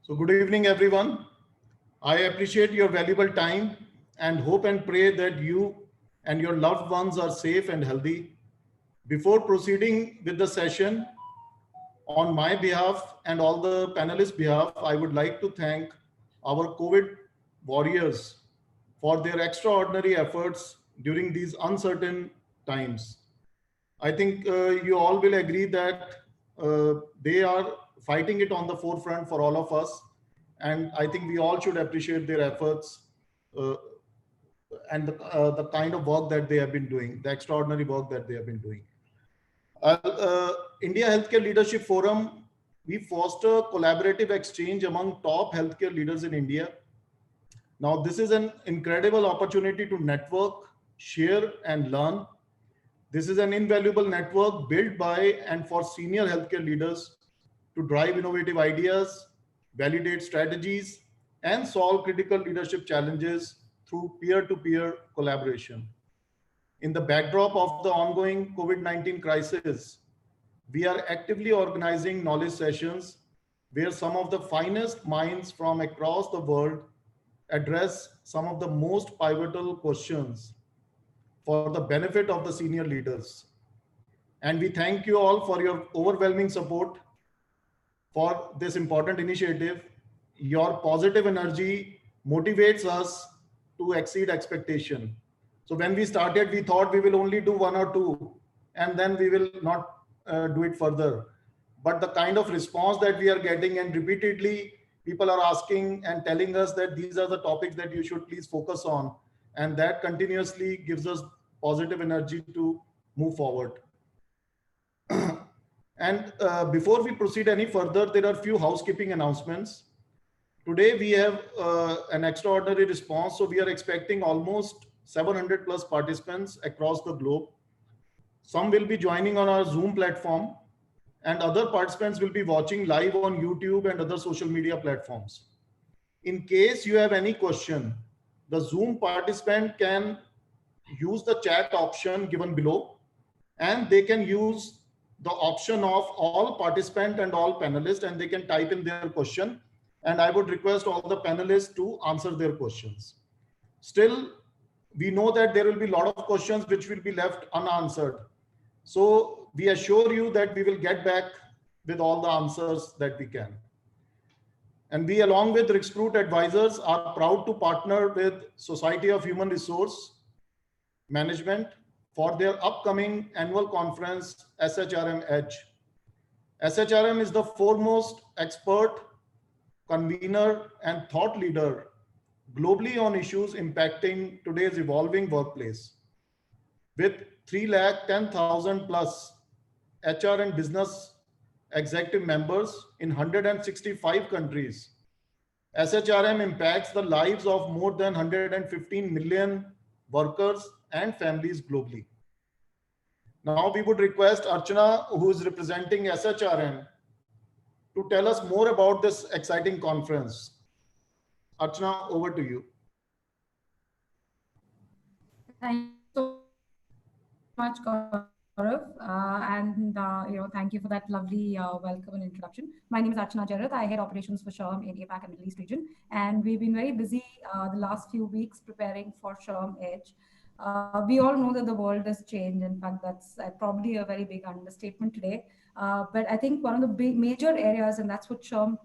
So good evening, everyone. I appreciate your valuable time and hope and pray that you and your loved ones are safe and healthy. Before proceeding with the session, on my behalf and all the panelists' behalf, I would like to thank our COVID warriors for their extraordinary efforts during these uncertain times. I think you all will agree that they are fighting it on the forefront for all of us. And I think we all should appreciate their efforts uh, and the kind of work that they have been doing, the extraordinary work that they have been doing. India Healthcare Leadership Forum, we foster collaborative exchange among top healthcare leaders in India. Now, this is an incredible opportunity to network, share, and learn. This is an invaluable network built by and for senior healthcare leaders to drive innovative ideas, validate strategies, and solve critical leadership challenges through peer to peer collaboration. In the backdrop of the ongoing COVID 19 crisis, we are actively organizing knowledge sessions where some of the finest minds from across the world address some of the most pivotal questions for the benefit of the senior leaders. And we thank you all for your overwhelming support for this important initiative. Your positive energy motivates us to exceed expectation. So when we started, we thought we will only do one or two, and then we will not do it further. But the kind of response that we are getting, and repeatedly people are asking and telling us that these are the topics that you should please focus on, and that continuously gives us positive energy to move forward. And before we proceed any further, there are few housekeeping announcements. Today we have an extraordinary response. So we are expecting almost 700 plus participants across the globe. Some will be joining on our Zoom platform, and other participants will be watching live on YouTube and other social media platforms. In case you have any question, the Zoom participant can use the chat option given below, and they can use the option of all participant and all panelists, and they can type in their question. And I would request all the panelists to answer their questions. Still, we know that there will be a lot of questions which will be left unanswered. So we assure you that we will get back with all the answers that we can. And we, along with Recruit Advisors, are proud to partner with Society of Human Resource Management for their upcoming annual conference, SHRM Edge. SHRM is the foremost expert, convener, and thought leader globally on issues impacting today's evolving workplace. With 310,000 plus HR and business executive members in 165 countries, SHRM impacts the lives of more than 115 million workers and families globally. Now we would request Archana, who is representing SHRM, to tell us more about this exciting conference. Archana, over to you. Thank you so much, Gaurav, thank you for that lovely welcome and introduction. My name is Archana Jarath. I head operations for SHRM in APAC and Middle East region, and we've been very busy the last few weeks preparing for SHRM Edge. We all know that the world has changed. In fact, that's probably a very big understatement today. But I think one of the big major areas, and that's what SHRM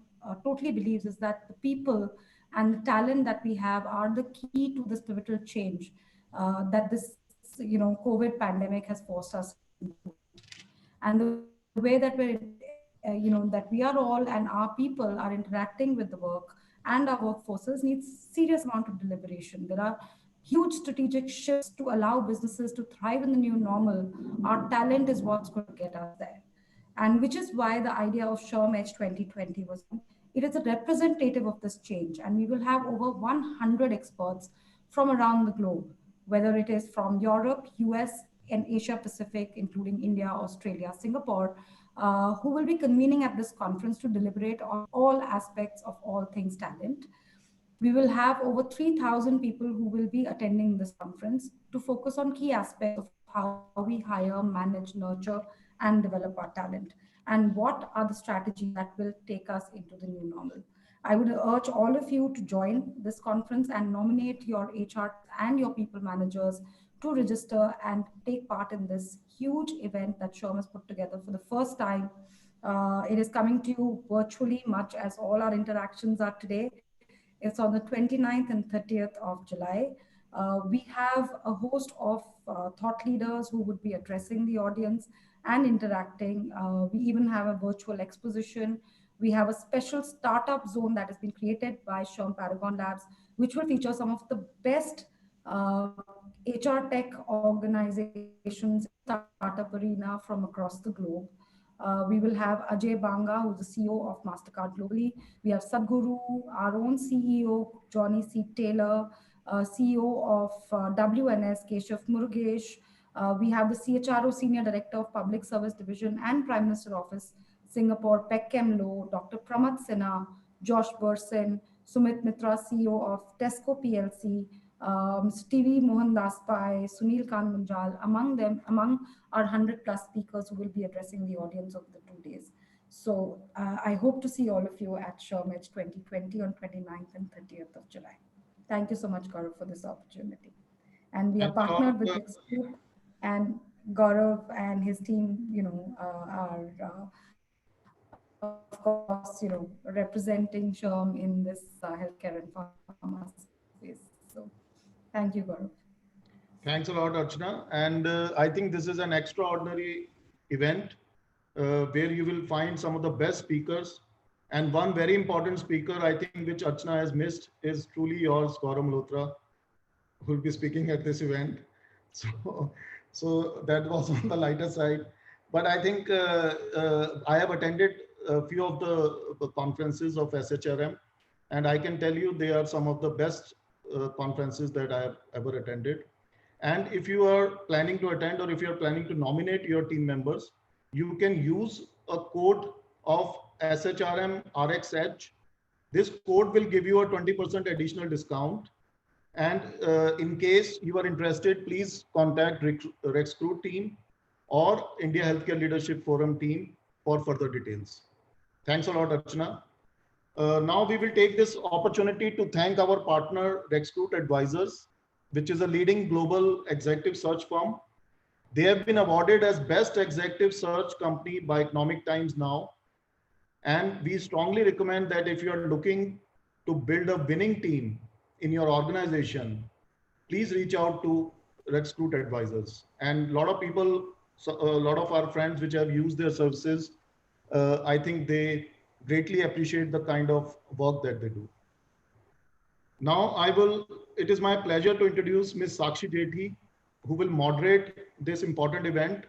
totally believes, is that the people and the talent that we have are the key to this pivotal change that this COVID pandemic has forced us into. And the way that that we are all and our people are interacting with the work and our workforces needs serious amount of deliberation. There are huge strategic shifts to allow businesses to thrive in the new normal. Our talent is what's going to get us there. And which is why the idea of SHRM Edge 2020 was, it is a representative of this change. And we will have over 100 experts from around the globe, whether it is from Europe, US, and Asia Pacific, including India, Australia, Singapore, who will be convening at this conference to deliberate on all aspects of all things talent. We will have over 3,000 people who will be attending this conference to focus on key aspects of how we hire, manage, nurture, and develop our talent, and what are the strategies that will take us into the new normal. I would urge all of you to join this conference and nominate your HR and your people managers to register and take part in this huge event that SHRM has put together for the first time. It is coming to you virtually, much as all our interactions are today. It's on the 29th and 30th of July. We have a host of thought leaders who would be addressing the audience and interacting. We even have a virtual exposition. We have a special startup zone that has been created by SHRM Paragon Labs, which will feature some of the best HR tech organizations in the startup arena from across the globe. We will have Ajay Banga, who's the CEO of Mastercard globally. We have Sadhguru, our own CEO, Johnny C. Taylor, CEO of WNS, Keshav Murugesh. We have the CHRO, Senior Director of Public Service Division and Prime Minister Office, Singapore, Pek Kem Loh, Dr. Pramad Sinha, Josh Burson, Sumit Mitra, CEO of Tesco PLC, Stevie Mohandas Pai, Sunil Khan Munjal, among our 100 plus speakers who will be addressing the audience over the 2 days. So I hope to see all of you at SHRM Edge 2020 on 29th and 30th of July. Thank you so much, Gaurav, for this opportunity. And we are Thanks a lot. partnered with X Group, and Gaurav and his team, of course, representing SHRM in this healthcare and pharma space. So thank you, Gaurav. Thanks a lot, Archana. And I think this is an extraordinary event where you will find some of the best speakers. And one very important speaker, I think, which Archana has missed, is truly yours, Gaurav Malhotra, who will be speaking at this event. So, so that was on the lighter side. But I think I have attended a few of the conferences of SHRM, and I can tell you they are some of the best conferences that I have ever attended. And if you are planning to attend or if you are planning to nominate your team members, you can use a code of SHRM RXH. This code will give you a 20% additional discount. And in case you are interested, please contact Rexcruit team or India Healthcare Leadership Forum team for further details. Thanks a lot, Archana. Now we will take this opportunity to thank our partner Rexcruit Advisors, which is a leading global executive search firm. They have been awarded as Best Executive Search Company by Economic Times now. And we strongly recommend that if you are looking to build a winning team in your organization, please reach out to Rexcruit Advisors. And a lot of people, so a lot of our friends which have used their services, I think they greatly appreciate the kind of work that they do. Now it is my pleasure to introduce Ms. Sakshi Jethi, who will moderate this important event.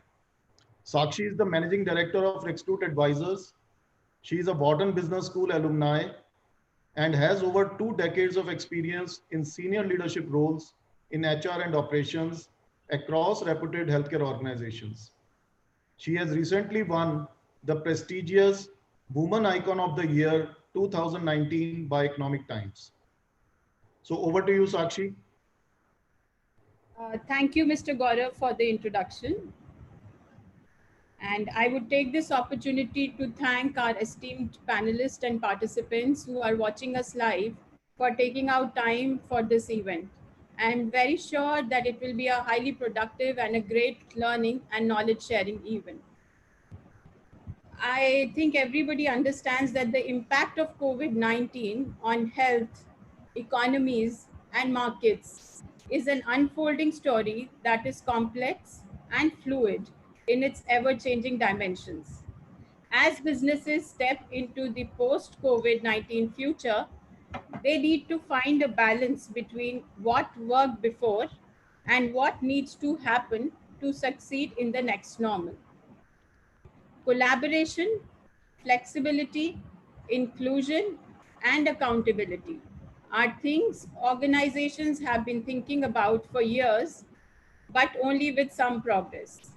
Sakshi is the Managing Director of Rexcruit Advisors. She is a Wharton Business School alumni and has over 2 decades of experience in senior leadership roles in HR and operations across reputed healthcare organizations. She has recently won the prestigious Woman Icon of the Year 2019 by Economic Times. So over to you, Sakshi. Thank you, Mr. Gaurav, for the introduction. And I would take this opportunity to thank our esteemed panelists and participants who are watching us live for taking out time for this event. I'm very sure that it will be a highly productive and a great learning and knowledge sharing event. I think everybody understands that the impact of COVID-19 on health, economies, and markets is an unfolding story that is complex and fluid in its ever-changing dimensions. As businesses step into the post-COVID-19 future, they need to find a balance between what worked before and what needs to happen to succeed in the next normal. Collaboration, flexibility, inclusion, and accountability are things organizations have been thinking about for years, but only with some progress.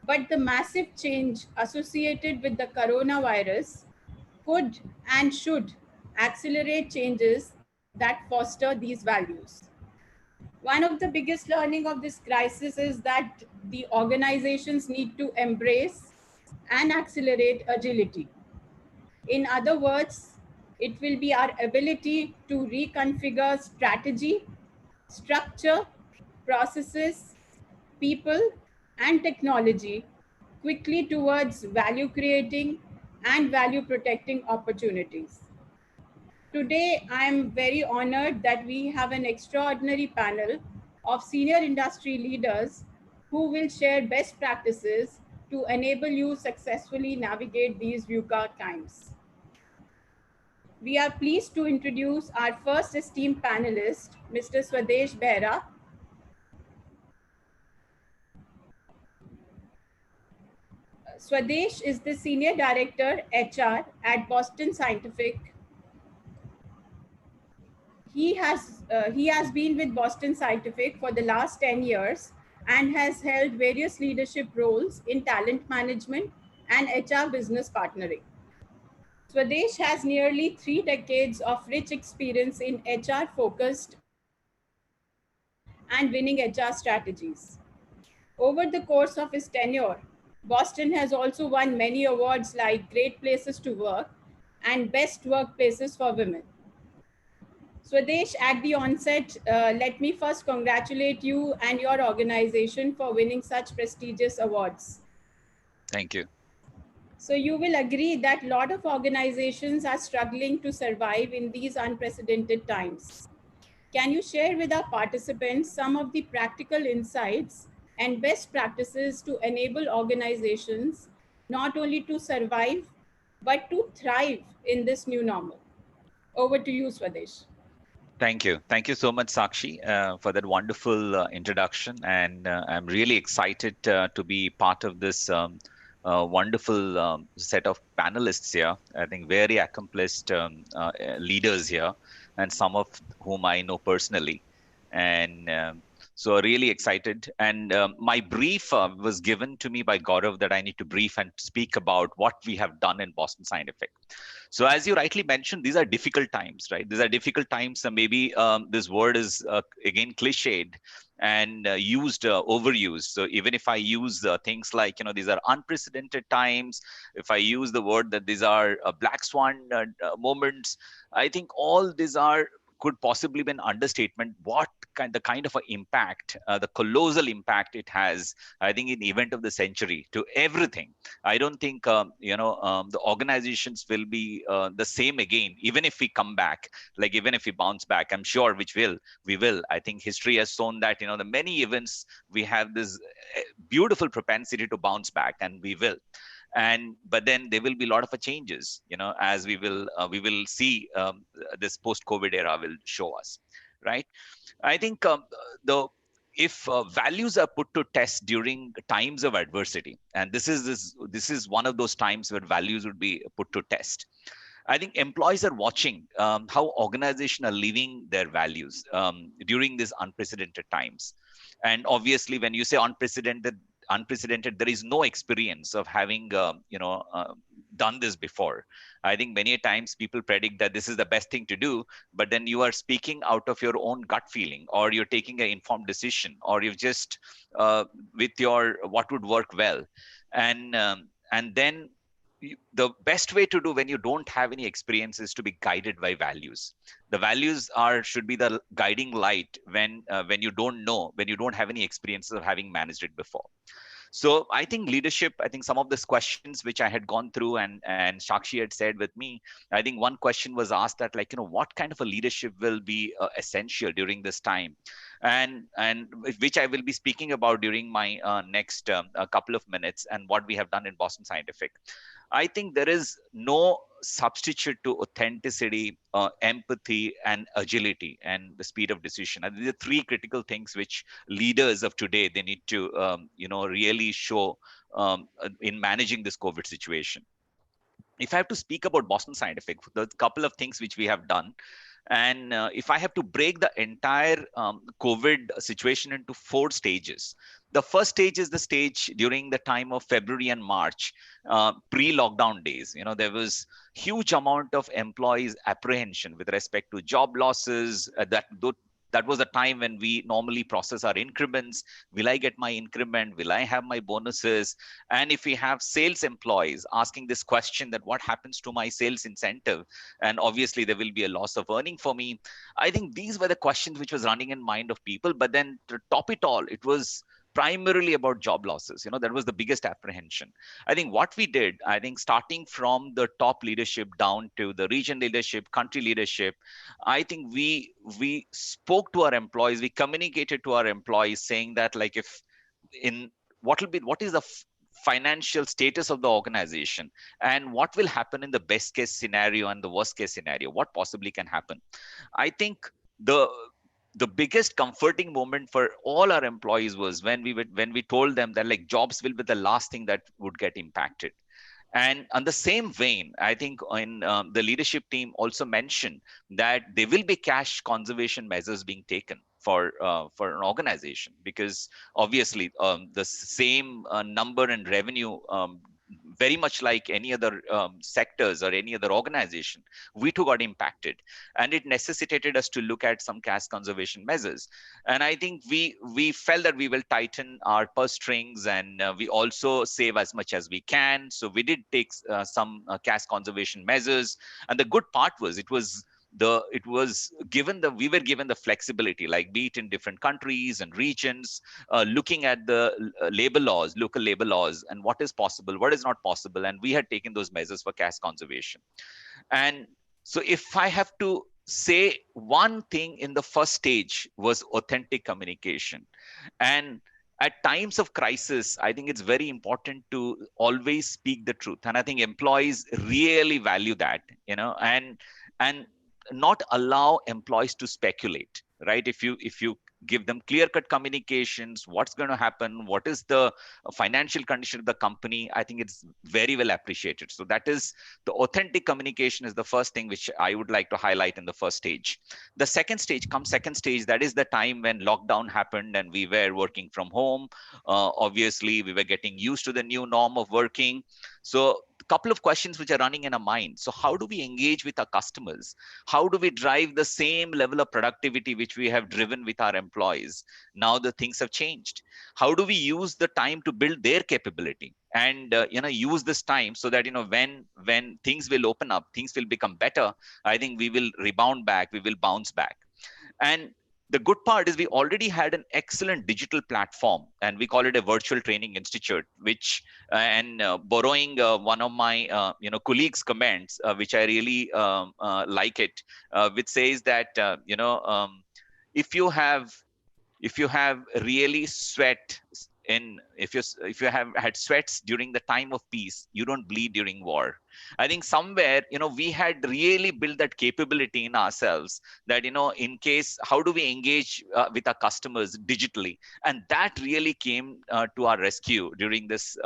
But the massive change associated with the coronavirus could and should accelerate changes that foster these values. One of the biggest learning of this crisis is that the organizations need to embrace and accelerate agility. In other words, It will be our ability to reconfigure strategy, structure, processes, people, and technology quickly towards value creating and value protecting opportunities. Today, I am very honored that we have an extraordinary panel of senior industry leaders who will share best practices to enable you successfully navigate these VUCA times. We are pleased to introduce our first esteemed panelist, Mr. Swadesh Behra. Swadesh is the Senior Director HR at Boston Scientific. He has been with Boston Scientific for the last 10 years and has held various leadership roles in talent management and HR business partnering. Swadesh has nearly 3 decades of rich experience in HR focused and winning HR strategies. Over the course of his tenure, Boston has also won many awards like Great Places to Work and Best Workplaces for Women. Swadesh, at the onset, let me first congratulate you and your organization for winning such prestigious awards. Thank you. So you will agree that a lot of organizations are struggling to survive in these unprecedented times. Can you share with our participants some of the practical insights and best practices to enable organizations not only to survive, but to thrive in this new normal? Over to you, Swadesh. Thank you. Thank you so much, Sakshi, for that wonderful introduction. And I'm really excited to be part of this wonderful set of panelists here. I think very accomplished leaders here, and some of whom I know personally. And so really excited. And my brief was given to me by Gaurav that I need to brief and speak about what we have done in Boston Scientific. So as you rightly mentioned, these are difficult times, right? These are difficult times. And maybe this word is again cliched and used, overused. So even if I use things like, these are unprecedented times, if I use the word that these are black swan moments, I think all these are could possibly be an understatement. The kind of an impact, the colossal impact it has, I think, in the event of the century to everything. I don't think the organizations will be the same again, even if we come back, like even if we bounce back. I'm sure we will. I think history has shown that the many events we have this beautiful propensity to bounce back, and we will. But then there will be a lot of changes, as we will see. This post-COVID era will show us, right? I think the if values are put to test during times of adversity, and this is one of those times where values would be put to test. I think employees are watching how organizations are living their values during these unprecedented times. And obviously, when you say unprecedented, there is no experience of having done this before. I think many times people predict that this is the best thing to do, but then you are speaking out of your own gut feeling, or you're taking an informed decision, or you've just with your what would work well. And then the best way to do when you don't have any experience is to be guided by values. The values should be the guiding light when you don't know, when you don't have any experiences of having managed it before. So I think leadership, I think some of these questions which I had gone through and Sakshi had said with me, I think one question was asked that, like, what kind of a leadership will be essential during this time, and which I will be speaking about during my next couple of minutes, and what we have done in Boston Scientific. I think there is no substitute to authenticity, empathy, and agility, and the speed of decision. And these are three critical things which leaders of today, they need to really show in managing this COVID situation. If I have to speak about Boston Scientific, the couple of things which we have done, and if I have to break the entire COVID situation into 4 stages, the first stage is the stage during the time of February and March, pre-lockdown days. There was huge amount of employees' apprehension with respect to job losses. That That was the time when we normally process our increments. Will I get my increment? Will I have my bonuses? And if we have sales employees asking this question, that what happens to my sales incentive? And obviously there will be a loss of earning for me. I think these were the questions which was running in mind of people. But then to top it all, it was primarily about job losses. That was the biggest apprehension. I think what we did, I think starting from the top leadership down to the region leadership, country leadership, I think we spoke to our employees, we communicated to our employees saying that, like, if in what is the financial status of the organization, and what will happen in the best case scenario and the worst case scenario, what possibly can happen. I think the the biggest comforting moment for all our employees was when we told them that, like, jobs will be the last thing that would get impacted. And on the same vein, I think in the leadership team also mentioned that there will be cash conservation measures being taken for an organization, because obviously the same number and revenue, very much like any other sectors or any other organization, we too got impacted, and it necessitated us to look at some cash conservation measures. And I think we felt that we will tighten our purse strings, and we also save as much as we can. So we did take some cash conservation measures. And the good part was, it was given the we were given the flexibility, like be it in different countries and regions, looking at the local labor laws, and what is possible, what is not possible, and we had taken those measures for cash conservation. And so if I have to say one thing in the first stage, was authentic communication. And at times of crisis, I think it's very important to always speak the truth. And I think employees really value that, and not allow employees to speculate, right? If you give them clear cut communications, what's going to happen, what is the financial condition of the company, I think it's very well appreciated. So that is, the authentic communication is the first thing which I would like to highlight in the first stage. The second stage, that is the time when lockdown happened and we were working from home. Obviously we were getting used to the new norm of working. So a couple of questions which are running in our mind. So how do we engage with our customers? How do we drive the same level of productivity which we have driven with our employees? Now the things have changed. How do we use the time to build their capability, and use this time so that, when things will open up, things will become better, I think we will rebound back, we will bounce back. And the good part is we already had an excellent digital platform, and we call it a virtual training institute, which and borrowing one of my colleagues' comments, which I really like it, which says that if you have really sweat if you have had sweats during the time of peace, you don't bleed during war. I think somewhere, we had really built that capability in ourselves, that, in case, how do we engage with our customers digitally? And that really came to our rescue during this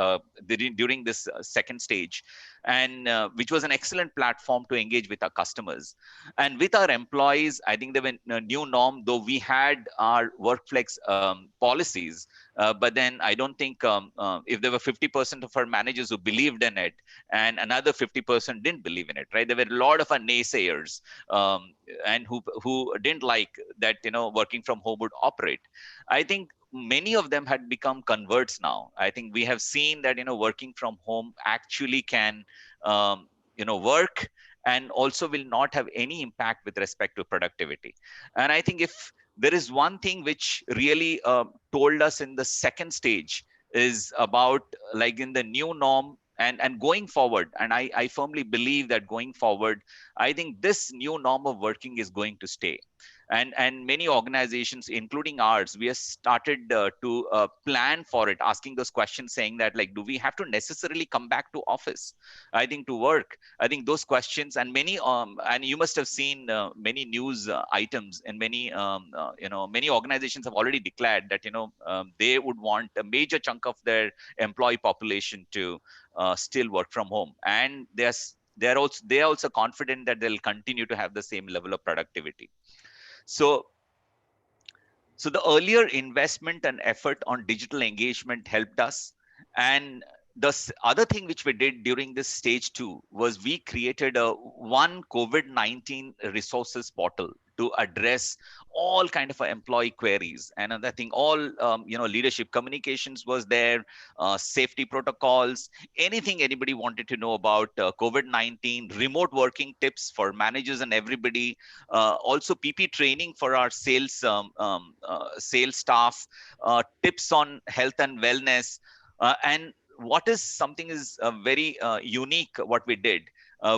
second stage, and which was an excellent platform to engage with our customers. And with our employees, I think there were a new norm, though we had our workflex policies, but then I don't think if there were 50% of our managers who believed in it and another 50% didn't believe in it, right? There were a lot of our naysayers, and who didn't like that, working from home would operate. I think many of them had become converts now. I think we have seen that, working from home actually can, work, and also will not have any impact with respect to productivity. And I think if there is one thing which really told us in the second stage, is about, like, in the new norm and going forward. And I firmly believe that going forward, I think this new norm of working is going to stay. And many organizations, including ours, we have started to plan for it, asking those questions, saying that, like, do we have to necessarily come back to office, I think, to work? I think those questions, and many and you must have seen many news items, and many organizations have already declared that, they would want a major chunk of their employee population to still work from home. And they're also confident that they'll continue to have the same level of productivity. So the earlier investment and effort on digital engagement helped us. And the other thing which we did during this stage 2 was we created a one COVID-19 resources portal to address all kind of employee queries. And I think all leadership communications was there, safety protocols, anything anybody wanted to know about COVID-19, remote working tips for managers and everybody, also PP training for our sales staff, tips on health and wellness, and what is something is very unique what we did.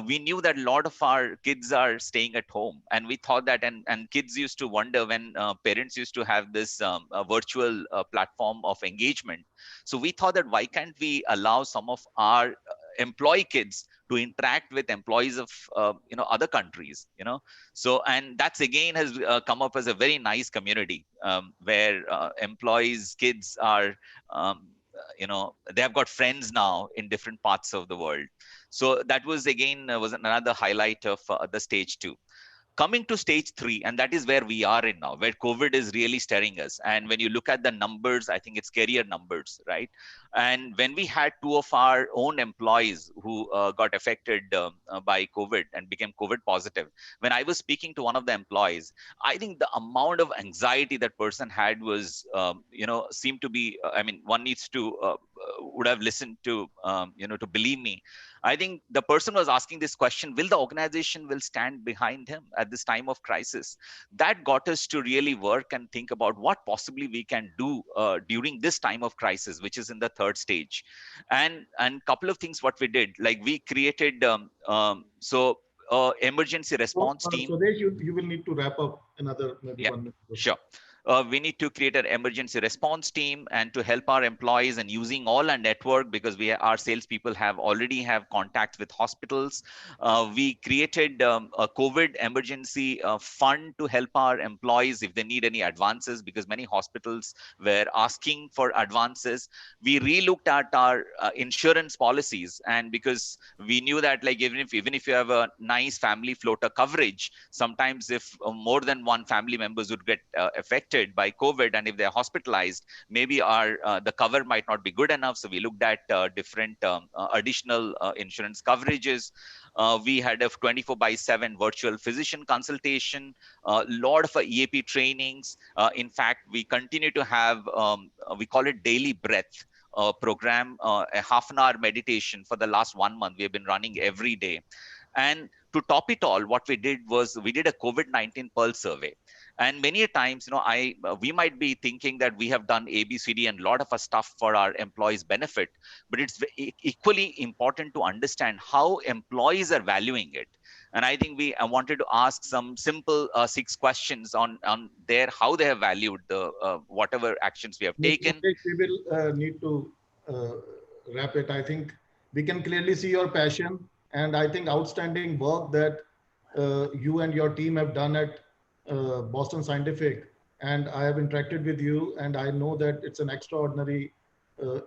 We knew that a lot of our kids are staying at home, and we thought that, and kids used to wonder when parents used to have this virtual platform of engagement. So we thought that why can't we allow some of our employee kids to interact with employees of other countries, so, and that's again has come up as a very nice community, where employees kids are they have got friends now in different parts of the world. So that was again was another highlight of the stage 2. Coming to stage 3, and that is where we are in now, where COVID is really staring us. And when you look at the numbers, I think it's scarier numbers, right? And when we had 2 of our own employees who got affected by COVID and became COVID positive, when I was speaking to one of the employees, I think the amount of anxiety that person had was seemed to be I mean, one needs to would have listened to to believe me. I think the person was asking this question: will the organization will stand behind him at this time of crisis? That got us to really work and think about what possibly we can do during this time of crisis, which is in the third stage. And couple of things what we did, like we created emergency So, response team. Swadesh, you will need to wrap up another maybe Yeah, 1 minute or so. sure. We need to create an emergency response team and to help our employees and using all our network, because our salespeople already have contacts with hospitals. We created a COVID emergency fund to help our employees if they need any advances, because many hospitals were asking for advances. We relooked at our insurance policies, and because we knew that, like, even if you have a nice family floater coverage, sometimes if more than one family members would get affected by COVID, and if they're hospitalized, maybe the cover might not be good enough. So we looked at different additional insurance coverages. We had a 24/7 virtual physician consultation, a lot of EAP trainings. In fact, we continue to have, we call it daily breath program, a half-an-hour meditation for the last 1 month. We have been running every day. And to top it all, what we did was we did a COVID-19 pulse survey. And many a times, we might be thinking that we have done A, B, C, D and a lot of our stuff for our employees' benefit, but it's equally important to understand how employees are valuing it. And I think I wanted to ask some simple 6 questions on how they have valued the whatever actions we have taken. We will need to wrap it. I think we can clearly see your passion, and I think outstanding work that you and your team have done at Boston Scientific. And I have interacted with you, and I know that it's an extraordinary,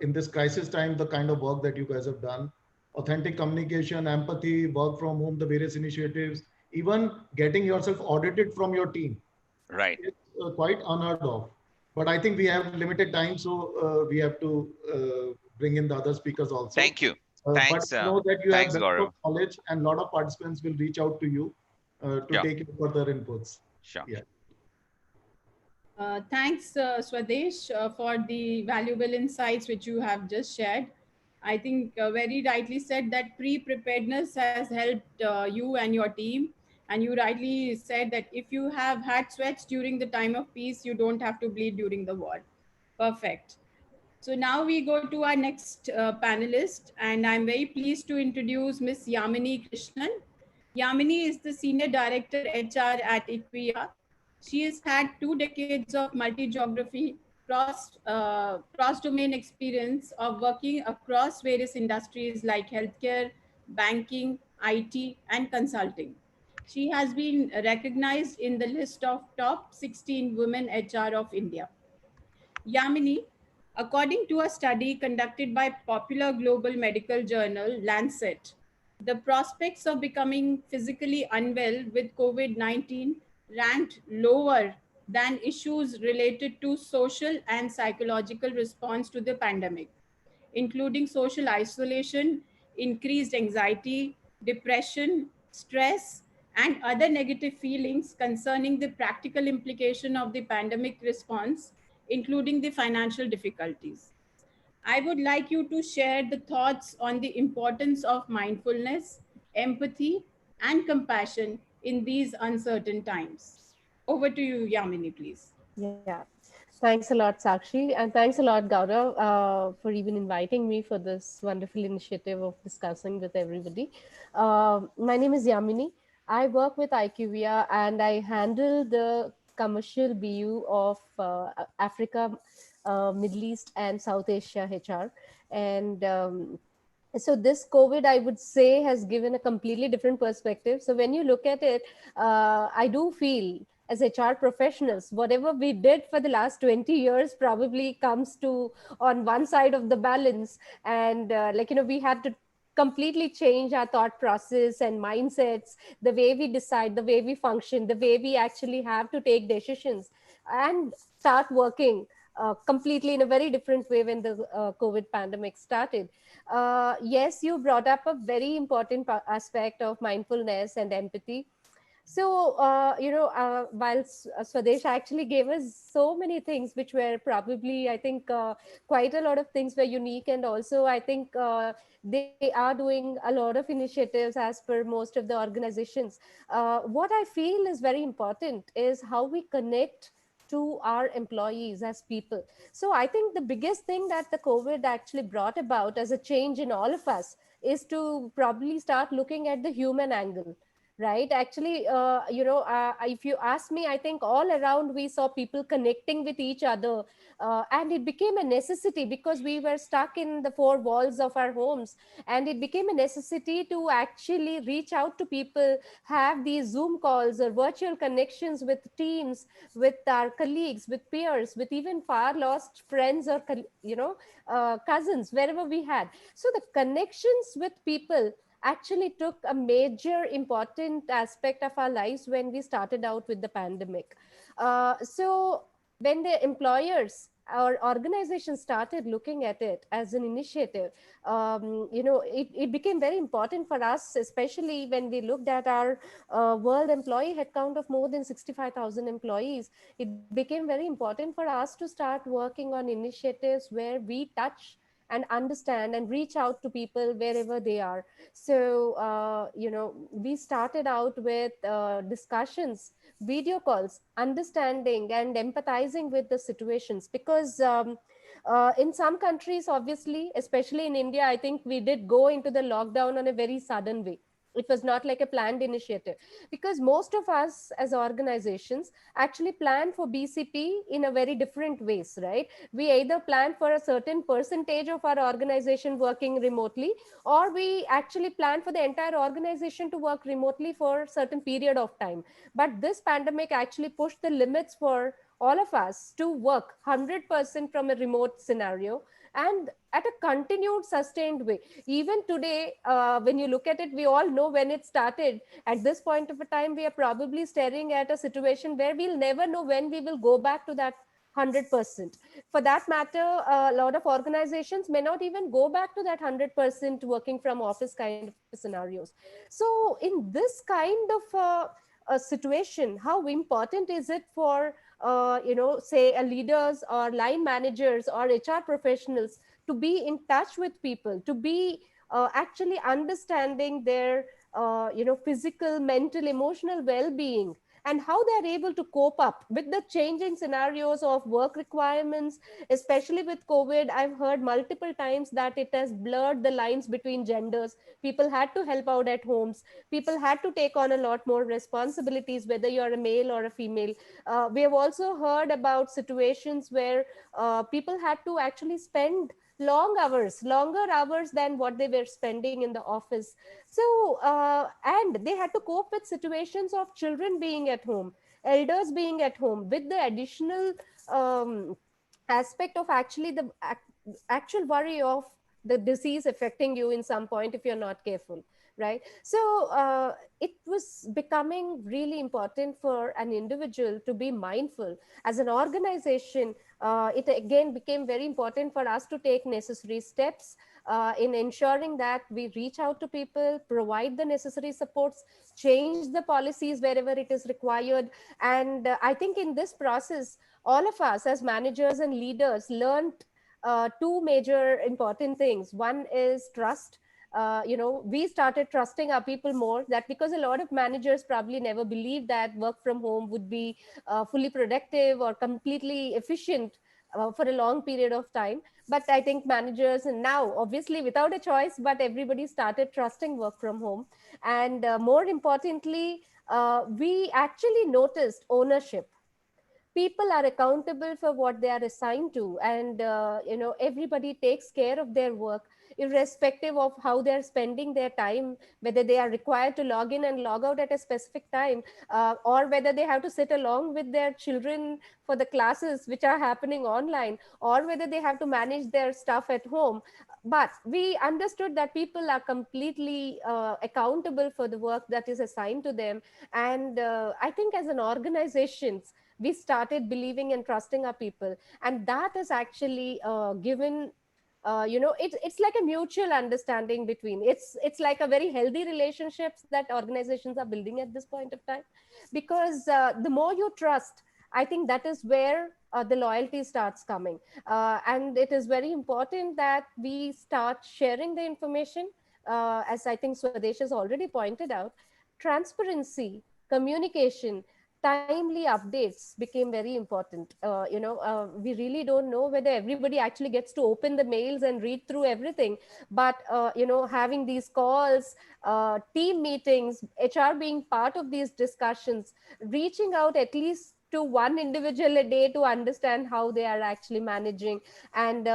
in this crisis time, the kind of work that you guys have done. Authentic communication, empathy, work from home, the various initiatives, even getting yourself audited from your team. Right. It's quite unheard of. But I think we have limited time, so we have to bring in the other speakers also. Thank you. Thanks. But know that you thanks, have Gaurav. knowledge, and a lot of participants will reach out to you to take further inputs. Sure. Yeah. Thanks, Swadesh, for the valuable insights which you have just shared. I think very rightly said that pre-preparedness has helped you and your team. And you rightly said that if you have had sweats during the time of peace, you don't have to bleed during the war. Perfect. So now we go to our next panelist, and I'm very pleased to introduce Ms. Yamini Krishnan. Yamini is the Senior Director HR at Equia. She has had 2 decades of multi-geography, cross-domain experience of working across various industries like healthcare, banking, IT, and consulting. She has been recognized in the list of top 16 women HR of India. Yamini, according to a study conducted by popular global medical journal Lancet, the prospects of becoming physically unwell with COVID-19 ranked lower than issues related to social and psychological response to the pandemic, including social isolation, increased anxiety, depression, stress, and other negative feelings concerning the practical implication of the pandemic response, including the financial difficulties. I would like you to share the thoughts on the importance of mindfulness, empathy, and compassion in these uncertain times. Over to you, Yamini, please. Yeah. Thanks a lot, Sakshi. And thanks a lot, Gaurav, for even inviting me for this wonderful initiative of discussing with everybody. My name is Yamini. I work with IQVIA and I handle the commercial BU of Africa, Middle East, and South Asia HR. And so this COVID, I would say, has given a completely different perspective. So when you look at it, I do feel as HR professionals, whatever we did for the last 20 years probably comes to on one side of the balance. And we had to completely change our thought process and mindsets, the way we decide, the way we function, the way we actually have to take decisions and start working completely in a very different way when the COVID pandemic started. Yes, you brought up a very important aspect of mindfulness and empathy. So, while Swadesh actually gave us so many things, which were probably, I think, quite a lot of things were unique. And also, I think they are doing a lot of initiatives as per most of the organizations. What I feel is very important is how we connect to our employees as people. So I think the biggest thing that the COVID actually brought about as a change in all of us is to probably start looking at the human angle, right? Actually, if you ask me, I think all around we saw people connecting with each other, and it became a necessity because we were stuck in the four walls of our homes, and it became a necessity to actually reach out to people, have these Zoom calls or virtual connections with teams, with our colleagues, with peers, with even far lost friends or cousins, wherever we had. So the connections with people actually took a major important aspect of our lives when we started out with the pandemic. So when the employers or organizations started looking at it as an initiative, it became very important for us, especially when we looked at our world employee headcount of more than 65,000 employees. It became very important for us to start working on initiatives where we touch and understand and reach out to people wherever they are. So, we started out with discussions, video calls, understanding and empathizing with the situations because in some countries, obviously, especially in India, I think we did go into the lockdown on a very sudden way. It was not like a planned initiative because most of us as organizations actually plan for BCP in a very different ways, right? We either plan for a certain percentage of our organization working remotely, or we actually plan for the entire organization to work remotely for a certain period of time. But this pandemic actually pushed the limits for all of us to work 100% from a remote scenario and at a continued sustained way. Even today, when you look at it, we all know when it started. At this point of a time, we are probably staring at a situation where we'll never know when we will go back to that 100%. For that matter, a lot of organizations may not even go back to that 100% working from office kind of scenarios. So in this kind of a situation, how important is it for say a leaders or line managers or HR professionals to be in touch with people, to be actually understanding their physical, mental, emotional well-being, and how they are able to cope up with the changing scenarios of work requirements, especially with COVID. I've heard multiple times that it has blurred the lines between genders. People had to help out at homes. People had to take on a lot more responsibilities, whether you're a male or a female. We have also heard about situations where people had to actually spend longer hours than what they were spending in the office. So, and they had to cope with situations of children being at home, elders being at home, with the additional um, aspect of actually the actual worry of the disease affecting you in some point if you're not careful, right? So it was becoming really important for an individual to be mindful. As an organization, it again became very important for us to take necessary steps in ensuring that we reach out to people, provide the necessary supports, change the policies wherever it is required. And I think in this process, all of us as managers and leaders learned two major important things. One is trust. We started trusting our people more, that because a lot of managers probably never believed that work from home would be fully productive or completely efficient for a long period of time. But I think managers, and now obviously without a choice, but everybody started trusting work from home. And more importantly, we actually noticed ownership. People are accountable for what they are assigned to, and everybody takes care of their work irrespective of how they're spending their time, whether they are required to log in and log out at a specific time, or whether they have to sit along with their children for the classes which are happening online, or whether they have to manage their stuff at home. But we understood that people are completely accountable for the work that is assigned to them. And I think as an organization, we started believing and trusting our people, and that is actually given it's like a mutual understanding between, it's like a very healthy relationships that organizations are building at this point of time. Because the more you trust, I think that is where the loyalty starts coming. And it is very important that we start sharing the information, as I think Swadesh has already pointed out. Transparency, communication, timely updates became very important. We really don't know whether everybody actually gets to open the mails and read through everything. But having these calls, team meetings, HR being part of these discussions, reaching out at least to one individual a day to understand how they are actually managing, and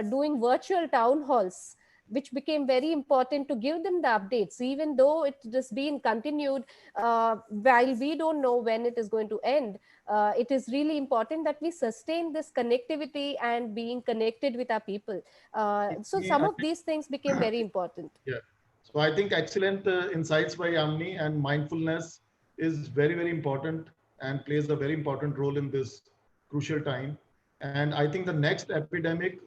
doing virtual town halls, which became very important to give them the updates, even though it has been continued. While we don't know when it is going to end, it is really important that we sustain this connectivity and being connected with our people. So Me, some I of these things became very important. Yeah. So I think excellent insights by Yamini, and mindfulness is very, very important and plays a very important role in this crucial time. And I think the next epidemic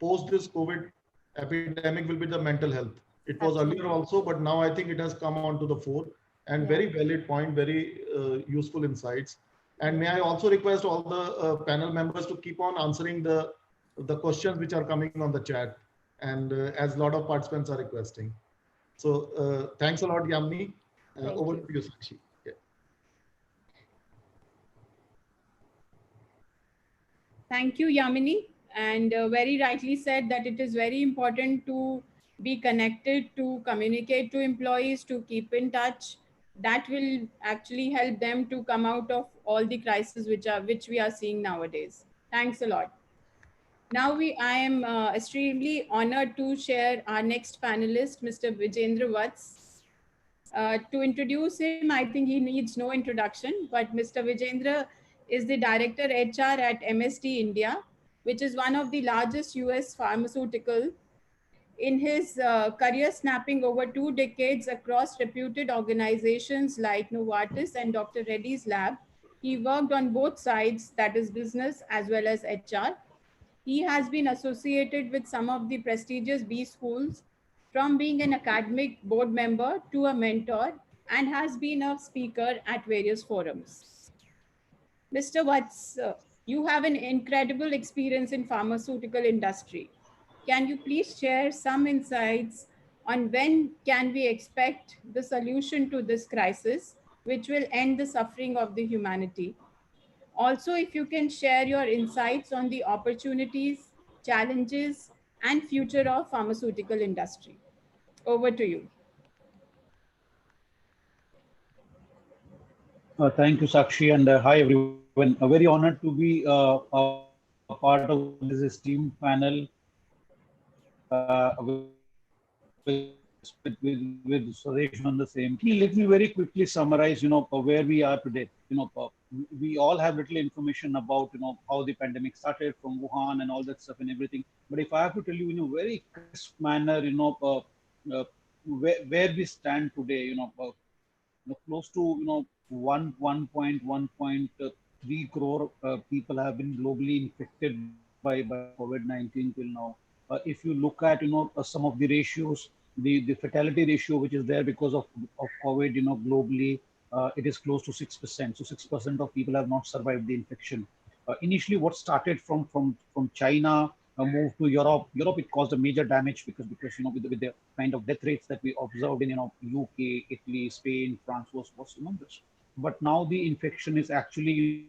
post this COVID epidemic will be the mental health. It was earlier Absolutely. also, but now I think it has come onto the fore. And Yeah. very valid point, very useful insights. And may Yeah. I also request all the panel members to keep on answering the questions which are coming on the chat, and as a lot of participants are requesting. So thanks a lot, Yamini. Thank Over you. to you, Sakshi. Yeah. Thank you, Yamini. And very rightly said that it is very important to be connected, to communicate to employees, to keep in touch. That will actually help them to come out of all the crises which we are seeing nowadays. Thanks a lot. Now I am extremely honored to share our next panelist, Mr. Vijendra Vats. To introduce him, I think he needs no introduction, but Mr. Vijendra is the Director HR at MSD India, which is one of the largest US pharmaceutical. In his career snapping over 2 decades across reputed organizations like Novartis and Dr. Reddy's Lab, he worked on both sides, that is business as well as HR. He has been associated with some of the prestigious B schools, from being an academic board member to a mentor, and has been a speaker at various forums. Mr. Watts, you have an incredible experience in pharmaceutical industry. Can you please share some insights on when can we expect the solution to this crisis, which will end the suffering of the humanity? Also, if you can share your insights on the opportunities, challenges, and future of pharmaceutical industry. Over to you. Thank you, Sakshi, and hi everyone. Very honored to be a part of this esteemed panel with Swadesh on the same. Let me very quickly summarize, where we are today. We all have little information about, how the pandemic started from Wuhan and all that stuff and everything. But if I have to tell you in a very crisp manner, where we stand today, close to 1.3 3 crore people have been globally infected by COVID-19 till now. If you look at some of the ratios, the fatality ratio which is there because of COVID, globally, it is close to 6%. So 6% of people have not survived the infection. Initially, what started from China moved to Europe. Europe, it caused a major damage because with the kind of death rates that we observed in UK, Italy, Spain, France was humongous. But now the infection is actually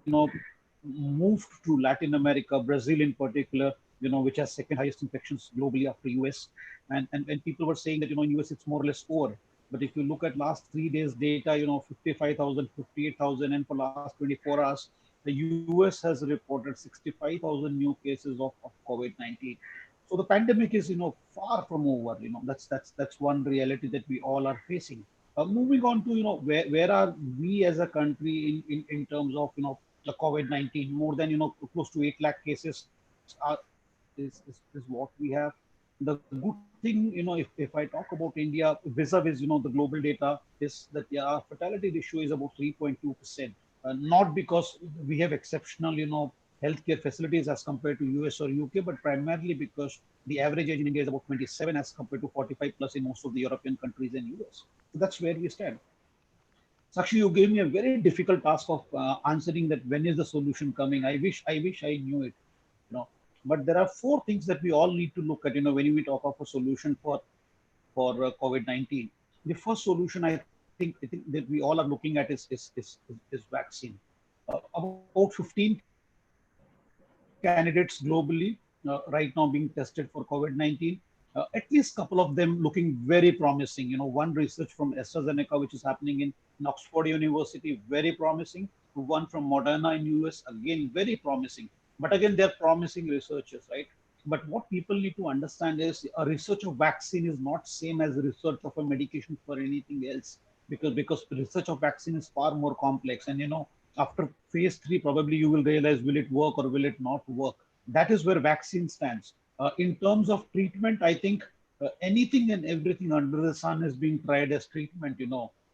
moved to Latin America, Brazil in particular, which has second highest infections globally after US. And people were saying that in US it's more or less over. But if you look at last 3 days data, 55,000, 58,000, and for last 24 hours, the US has reported 65,000 new cases of COVID-19. So the pandemic is far from over. That's one reality that we all are facing. Moving on to where are we as a country in terms of the COVID-19, more than close to 8 lakh cases is what we have. The good thing, if I talk about India vis-a-vis the global data, is that our fatality ratio is about 3.2%. Not because we have exceptional healthcare facilities as compared to US or UK, but primarily because the average age in India is about 27 as compared to 45 plus in most of the European countries and US. So that's where we stand. Sakshi, you gave me a very difficult task of answering that when is the solution coming. I wish I knew it. But there are 4 things that we all need to look at. When we talk of a solution for COVID-19, the first solution I think that we all are looking at is vaccine. About 15 candidates globally right now being tested for COVID-19. At least a couple of them looking very promising. One research from AstraZeneca, which is happening in Oxford University, very promising. One from Moderna in US, again, very promising. But again, they're promising researchers, right? But what people need to understand is a research of vaccine is not same as research of a medication for anything else, because research of vaccine is far more complex. And after phase 3, probably you will realize will it work or will it not work. That is where vaccine stands. In terms of treatment, I think anything and everything under the sun is being tried as treatment.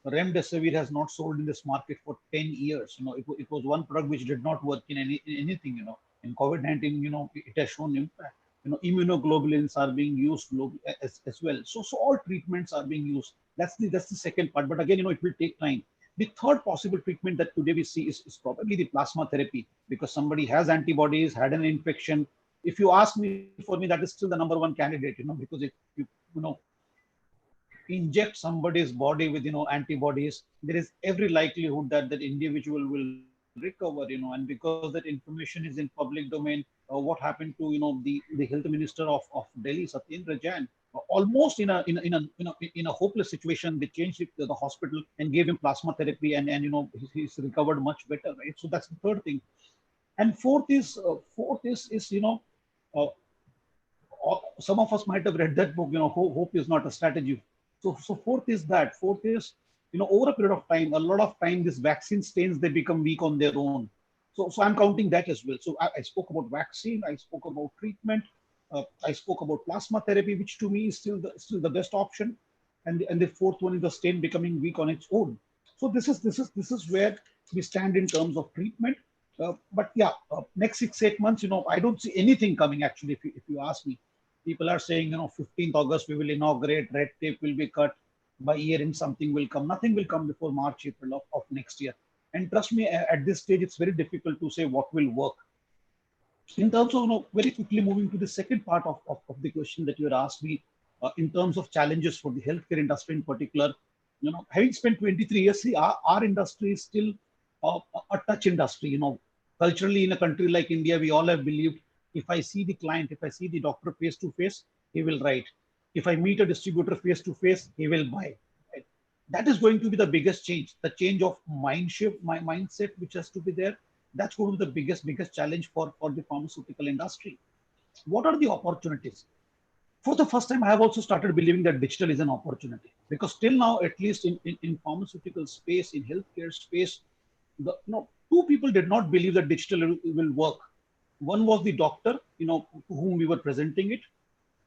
Remdesivir has not sold in this market for 10 years. It was one product which did not work in anything. In COVID-19, it has shown impact. Immunoglobulins are being used globally as well. So all treatments are being used. That's the second part. But again, it will take time. The third possible treatment that today we see is probably the plasma therapy, because somebody has antibodies, had an infection. If you ask me, for me, that is still the number one candidate, because if you inject somebody's body with antibodies, there is every likelihood that that individual will recover. And because that information is in public domain, what happened to the health minister of Delhi, Satyendra Jain, almost in a hopeless situation, they changed it to the hospital and gave him plasma therapy, and he's recovered much better, right? So that's the third thing. And fourth is uh, some of us might have read that book, hope is not a strategy. So fourth is that. Fourth is, over a period of time, a lot of time, this vaccine stains, they become weak on their own. So I'm counting that as well. So I spoke about vaccine, I spoke about treatment, I spoke about plasma therapy, which to me is still the best option. And the fourth one is the stain becoming weak on its own. So this is where we stand in terms of treatment. But yeah, next 6-8 months, I don't see anything coming actually. If you ask me, people are saying 15th August we will inaugurate, red tape will be cut, by year end something will come. Nothing will come before March, April of next year. And trust me, at this stage it's very difficult to say what will work. In terms of very quickly moving to the second part of the question that you had asked me, in terms of challenges for the healthcare industry in particular, having spent 23 years, see, our industry is still a touch industry. Culturally, in a country like India, we all have believed, if I see the client, if I see the doctor face to face, he will write. If I meet a distributor face to face, he will buy. Right? That is going to be the biggest change, the change of mind shift, my mindset, which has to be there. That's going to be the biggest challenge for the pharmaceutical industry. What are the opportunities? For the first time, I have also started believing that digital is an opportunity, because till now, at least in pharmaceutical space, in healthcare space, two people did not believe that digital will work. One was the doctor, to whom we were presenting it.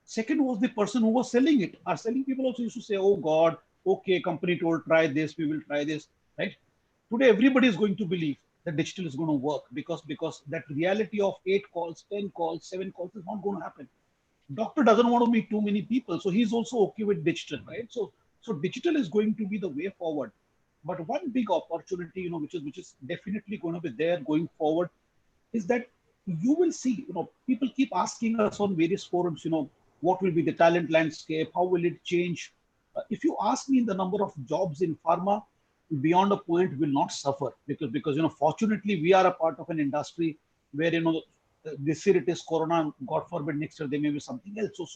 Second was the person who was selling it. Our selling people also used to say, "Oh God, okay, company told try this, we will try this," right? Today, everybody is going to believe that digital is going to work because that reality of 8 calls, 10 calls, 7 calls is not going to happen. Doctor doesn't want to meet too many people, so he's also okay with digital, right? So digital is going to be the way forward. But one big opportunity, which is definitely going to be there going forward, is that you will see, people keep asking us on various forums, what will be the talent landscape, how will it change? If you ask me, the number of jobs in pharma beyond a point will not suffer because fortunately we are a part of an industry where this year it is corona, god forbid next year there may be something else.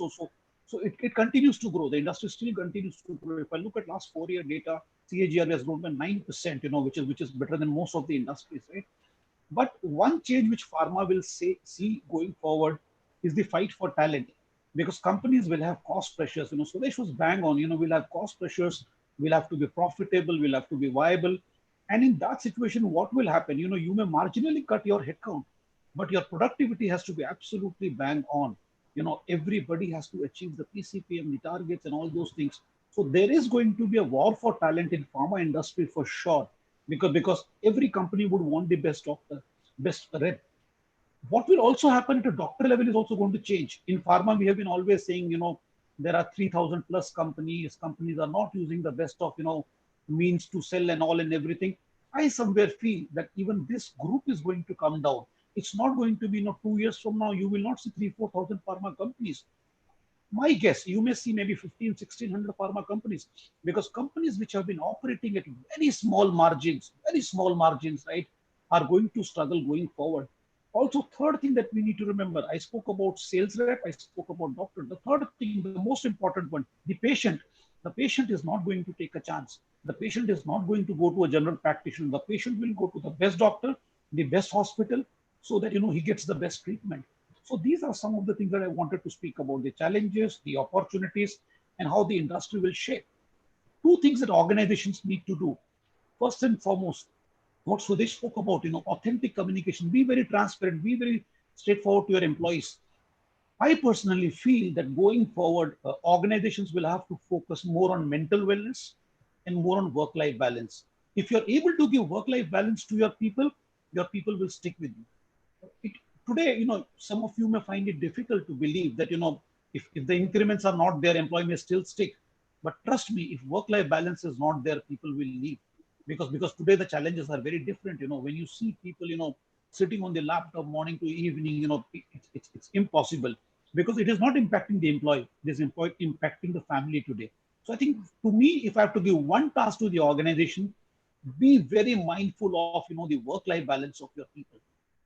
So it continues to grow. The industry still continues to grow. If I look at last 4-year data, CAGR has grown by 9%, which is better than most of the industries, right? But one change which pharma will see going forward is the fight for talent, because companies will have cost pressures. Suresh was bang on. We'll have cost pressures. We'll have to be profitable. We'll have to be viable. And in that situation, what will happen? You may marginally cut your headcount, but your productivity has to be absolutely bang on. Everybody has to achieve the PCPM, the targets, and all those things. So there is going to be a war for talent in pharma industry for sure, because every company would want the best doctor, best rep. What will also happen at a doctor level is also going to change. In pharma, we have been always saying, there are 3,000 plus companies. Companies are not using the best of, means to sell and all and everything. I somewhere feel that even this group is going to come down. It's not going to be, 2 years from now, you will not see 3,000-4,000 pharma companies. My guess, you may see maybe 1,500-1,600 pharma companies, because companies which have been operating at very small margins, right, are going to struggle going forward. Also, third thing that we need to remember, I spoke about sales rep, I spoke about doctor. The third thing, the most important one, the patient. The patient is not going to take a chance. The patient is not going to go to a general practitioner. The patient will go to the best doctor, the best hospital, so that he gets the best treatment. So these are some of the things that I wanted to speak about: the challenges, the opportunities, and how the industry will shape. Two things that organizations need to do. First and foremost, what Sudesh spoke about, authentic communication. Be very transparent, be very straightforward to your employees. I personally feel that going forward, organizations will have to focus more on mental wellness and more on work-life balance. If you're able to give work-life balance to your people will stick with you. Today, some of you may find it difficult to believe that, if the increments are not there, employee may still stick. But trust me, if work-life balance is not there, people will leave. Because today the challenges are very different. When you see people, sitting on the laptop morning to evening, it's impossible, because it is not impacting the employee. It is impacting the family today. So I think, to me, if I have to give one task to the organization, be very mindful of, the work-life balance of your people.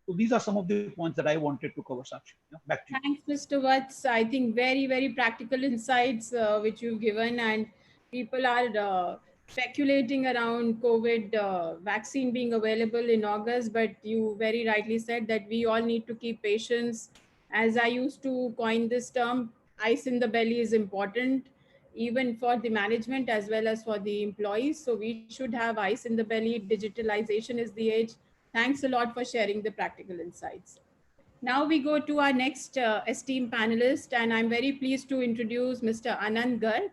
So these are some of the points that I wanted to cover, Sakshi. Back to you. Thanks, Mr. Vats. I think very, very practical insights which you've given, and people are speculating around COVID vaccine being available in August, but you very rightly said that we all need to keep patience. As I used to coin this term, ice in the belly is important, even for the management as well as for the employees. So we should have ice in the belly. Digitalization is the age. Thanks a lot for sharing the practical insights. Now we go to our next esteemed panelist, and I'm very pleased to introduce Mr. Anant Garg.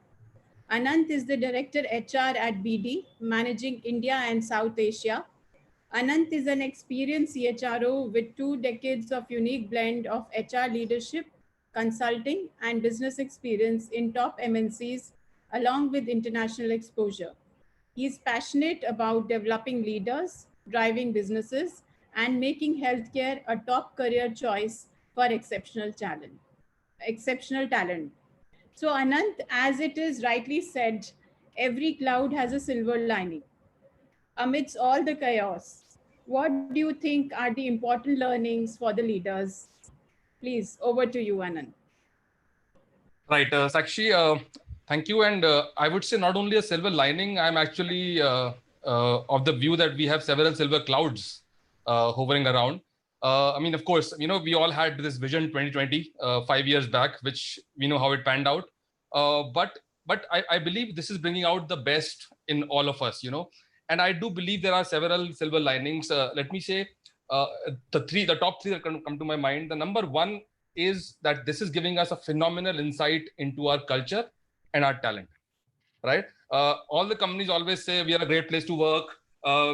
Anant is the Director HR at BD, managing India and South Asia. Anant is an experienced CHRO with 2 decades of unique blend of HR leadership, consulting, and business experience in top MNCs, along with international exposure. He is passionate about developing leaders, driving businesses, and making healthcare a top career choice for exceptional talent. Exceptional talent. So, Anant, as it is rightly said, every cloud has a silver lining. Amidst all the chaos, what do you think are the important learnings for the leaders? Please, over to you, Anand. Right, Sakshi, thank you. And I would say not only a silver lining, I'm actually of the view that we have several silver clouds hovering around. I mean, of course, we all had this vision 2020, 5 years back, which we know how it panned out. But I believe this is bringing out the best in all of us, And I do believe there are several silver linings. Let me say the top three that come to my mind. The number one is that this is giving us a phenomenal insight into our culture and our talent, right? All the companies always say we are a great place to work.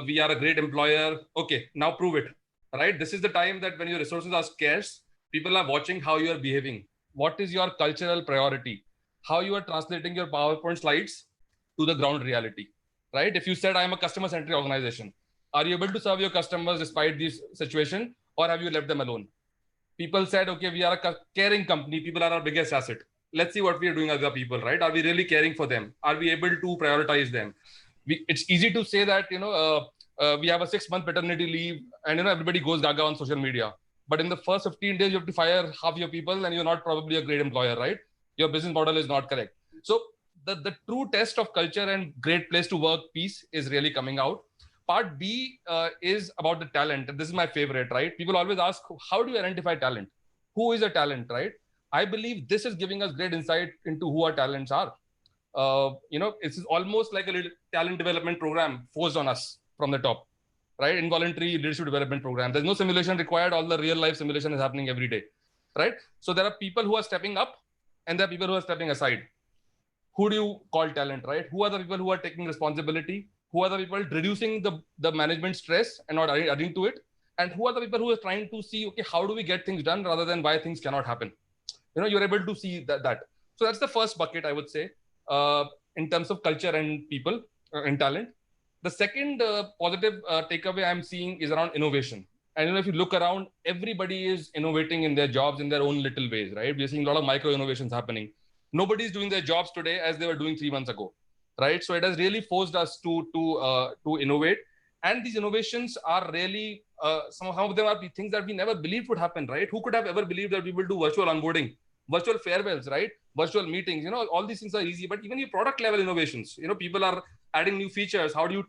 we are a great employer. Okay, now prove it, right? This is the time that when your resources are scarce, people are watching how you are behaving. What is your cultural priority? How you are translating your PowerPoint slides to the ground reality, right? If you said, I am a customer-centric organization, are you able to serve your customers despite this situation, or have you left them alone? People said, okay, we are a caring company. People are our biggest asset. Let's see what we are doing as the people, right? Are we really caring for them? Are we able to prioritize them? It's easy to say that, we have a 6-month paternity leave and, everybody goes gaga on social media. But in the first 15 days, you have to fire half your people and you're not probably a great employer, right? Your business model is not correct. So the true test of culture and great place to work piece is really coming out. Part B is about the talent. This is my favorite, right? People always ask, how do you identify talent? Who is a talent, right? I believe this is giving us great insight into who our talents are. It's almost like a little talent development program forced on us from the top, right? Involuntary leadership development program. There's no simulation required. All the real life simulation is happening every day, right? So there are people who are stepping up and there are people who are stepping aside. Who do you call talent, right? Who are the people who are taking responsibility? Who are the people reducing the management stress and not adding to it? And who are the people who are trying to see, okay, how do we get things done rather than why things cannot happen? You're able to see that. So that's the first bucket, I would say, in terms of culture and people and talent. The second positive takeaway I'm seeing is around innovation. And if you look around, everybody is innovating in their jobs in their own little ways, right? We're seeing a lot of micro innovations happening. Nobody's doing their jobs today as they were doing 3 months ago, right? So it has really forced us to innovate. And these innovations are really, some of them are things that we never believed would happen, right? Who could have ever believed that we will do virtual onboarding, virtual farewells, right? Virtual meetings, all these things are easy, but even your product level innovations, people are adding new features. How do you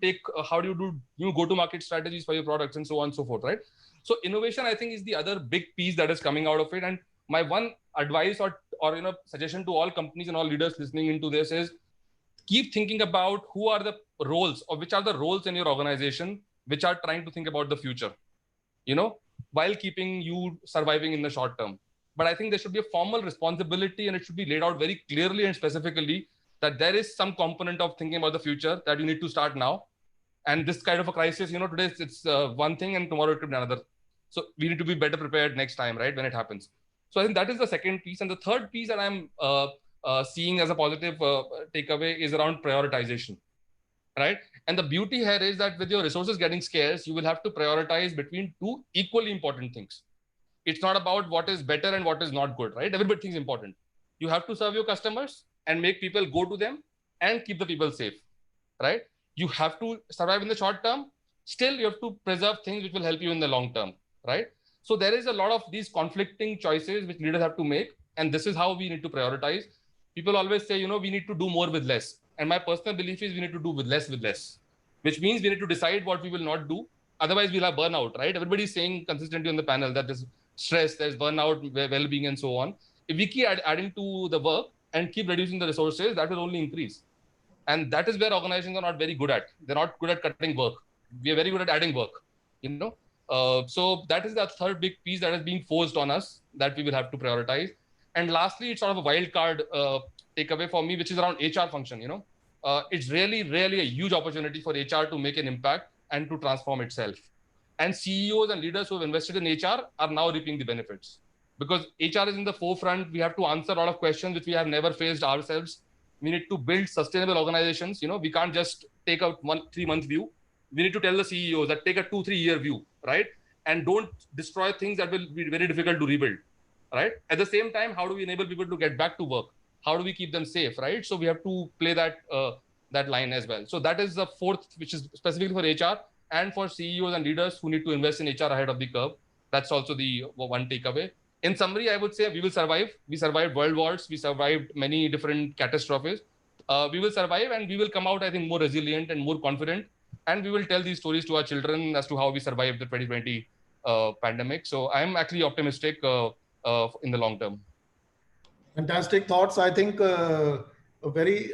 do new go-to-market strategies for your products and so on and so forth, right? So innovation, I think, is the other big piece that is coming out of it. And my one advice or suggestion to all companies and all leaders listening into this is keep thinking about who are the roles or which are the roles in your organization which are trying to think about the future, while keeping you surviving in the short term. But I think there should be a formal responsibility and it should be laid out very clearly and specifically that there is some component of thinking about the future that you need to start now. And this kind of a crisis, today it's one thing and tomorrow it could be another. So we need to be better prepared next time, right, when it happens. So I think that is the second piece. And the third piece that I'm seeing as a positive takeaway is around prioritization, right? And the beauty here is that with your resources getting scarce, you will have to prioritize between two equally important things. It's not about what is better and what is not good, right? Everybody thinks important. You have to serve your customers and make people go to them and keep the people safe, right? You have to survive in the short term. Still, you have to preserve things which will help you in the long term, right? So there is a lot of these conflicting choices which leaders have to make. And this is how we need to prioritize. People always say, we need to do more with less. And my personal belief is we need to do with less, which means we need to decide what we will not do. Otherwise, we'll have burnout, right? Everybody's saying consistently on the panel that there's stress, there's burnout, well-being, and so on. If we keep adding to the work and keep reducing the resources, that will only increase. And that is where organizations are not very good at. They're not good at cutting work. We are very good at adding work, So that is the third big piece that is being forced on us that we will have to prioritize. And lastly, it's sort of a wild card takeaway for me, which is around HR function, It's really, really a huge opportunity for HR to make an impact and to transform itself. And CEOs and leaders who have invested in HR are now reaping the benefits. Because HR is in the forefront, we have to answer a lot of questions which we have never faced ourselves. We need to build sustainable organizations. We can't just take a 3-month view. We need to tell the CEOs that take a 2-3 year view, right? And don't destroy things that will be very difficult to rebuild, right? At the same time, how do we enable people to get back to work? How do we keep them safe, right? So we have to play that line as well. So that is the fourth, which is specifically for HR and for CEOs and leaders who need to invest in HR ahead of the curve. That's also the one takeaway. In summary, I would say we will survive. We survived world wars. We survived many different catastrophes. We will survive and we will come out, I think, more resilient and more confident. And we will tell these stories to our children as to how we survived the 2020 pandemic. So I'm actually optimistic in the long term. Fantastic thoughts. I think very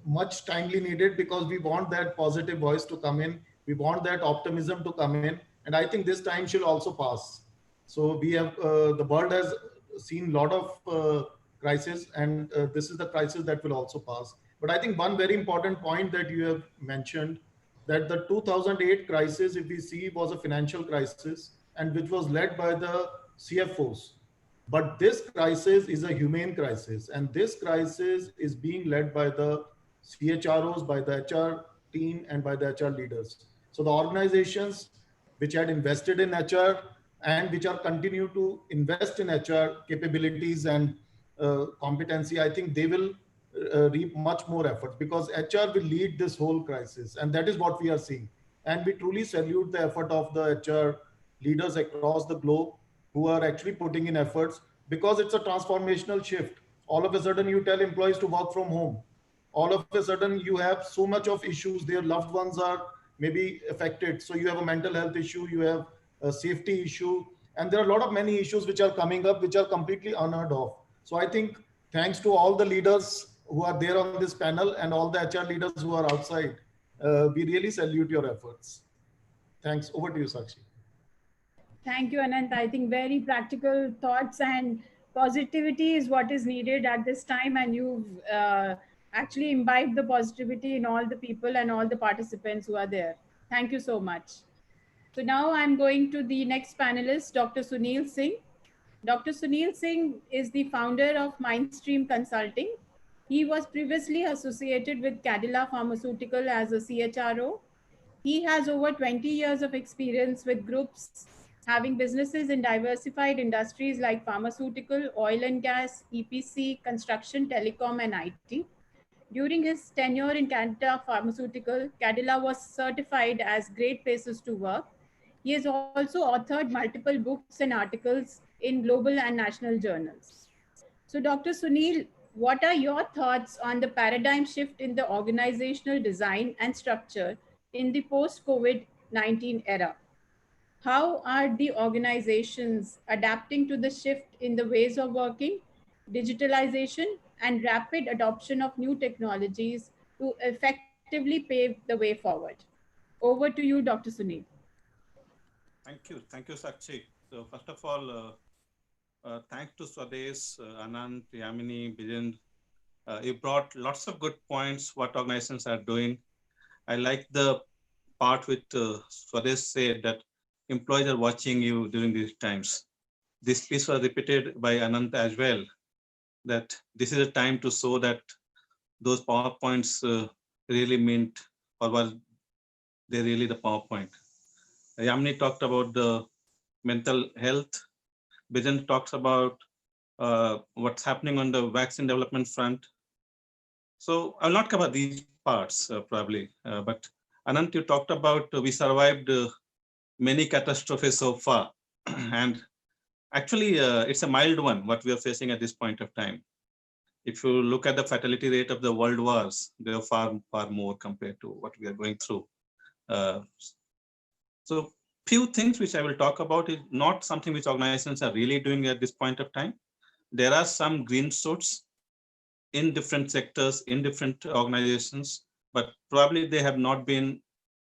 much timely needed because we want that positive voice to come in. We want that optimism to come in. And I think this time should also pass. So we have, the world has seen a lot of crisis and this is the crisis that will also pass. But I think one very important point that you have mentioned that the 2008 crisis, if we see, was a financial crisis and which was led by the CFOs. But this crisis is a humane crisis, and this crisis is being led by the CHROs, by the HR team, and by the HR leaders. So the organizations which had invested in HR and which are continue to invest in HR capabilities and competency, I think they will reap much more efforts, because HR will lead this whole crisis, and that is what we are seeing. And we truly salute the effort of the HR leaders across the globe who are actually putting in efforts, because it's a transformational shift. All of a sudden, you tell employees to work from home. All of a sudden, you have so much of issues. Their loved ones are maybe affected. So you have a mental health issue, you have a safety issue, and there are a lot of many issues which are coming up, which are completely unheard of. So I think thanks to all the leaders who are there on this panel and all the HR leaders who are outside, we really salute your efforts. Thanks. Over to you, Sakshi. Thank you, Anant. I think very practical thoughts and positivity is what is needed at this time. And you've actually imbibed the positivity in all the people and all the participants who are there. Thank you so much. So now I'm going to the next panelist, Dr. Sunil Singh. Dr. Sunil Singh is the founder of Mindstream Consulting. He was previously associated with Cadila Pharmaceutical as a CHRO. He has over 20 years of experience with groups having businesses in diversified industries like pharmaceutical, oil and gas, EPC, construction, telecom, and IT. During his tenure in Cadila Pharmaceutical, Cadila was certified as Great Places to Work. He has also authored multiple books and articles in global and national journals. So, Dr. Sunil, what are your thoughts on the paradigm shift in the organizational design and structure in the post-COVID-19 era? How are the organizations adapting to the shift in the ways of working, digitalization, and rapid adoption of new technologies to effectively pave the way forward? Over to you, Dr. Sunil. Thank you, Sakshi. So first of all, thanks to Swades, Anand, Yamini, Biren. You brought lots of good points, what organizations are doing. I like the part with Swades said that employees are watching you during these times. This piece was repeated by Anand as well, that this is a time to show that those PowerPoints really meant, or was they really the PowerPoint. Yamini talked about the mental health. Bijan talks about what's happening on the vaccine development front. So I'll not cover these parts probably, but Anant, you talked about we survived many catastrophes so far. And actually, it's a mild one, what we are facing at this point of time. If you look at the fatality rate of the world wars, they are far, far more compared to what we are going through. So few things which I will talk about is not something which organizations are really doing at this point of time. There are some green shoots in different sectors, in different organizations, but probably they have not been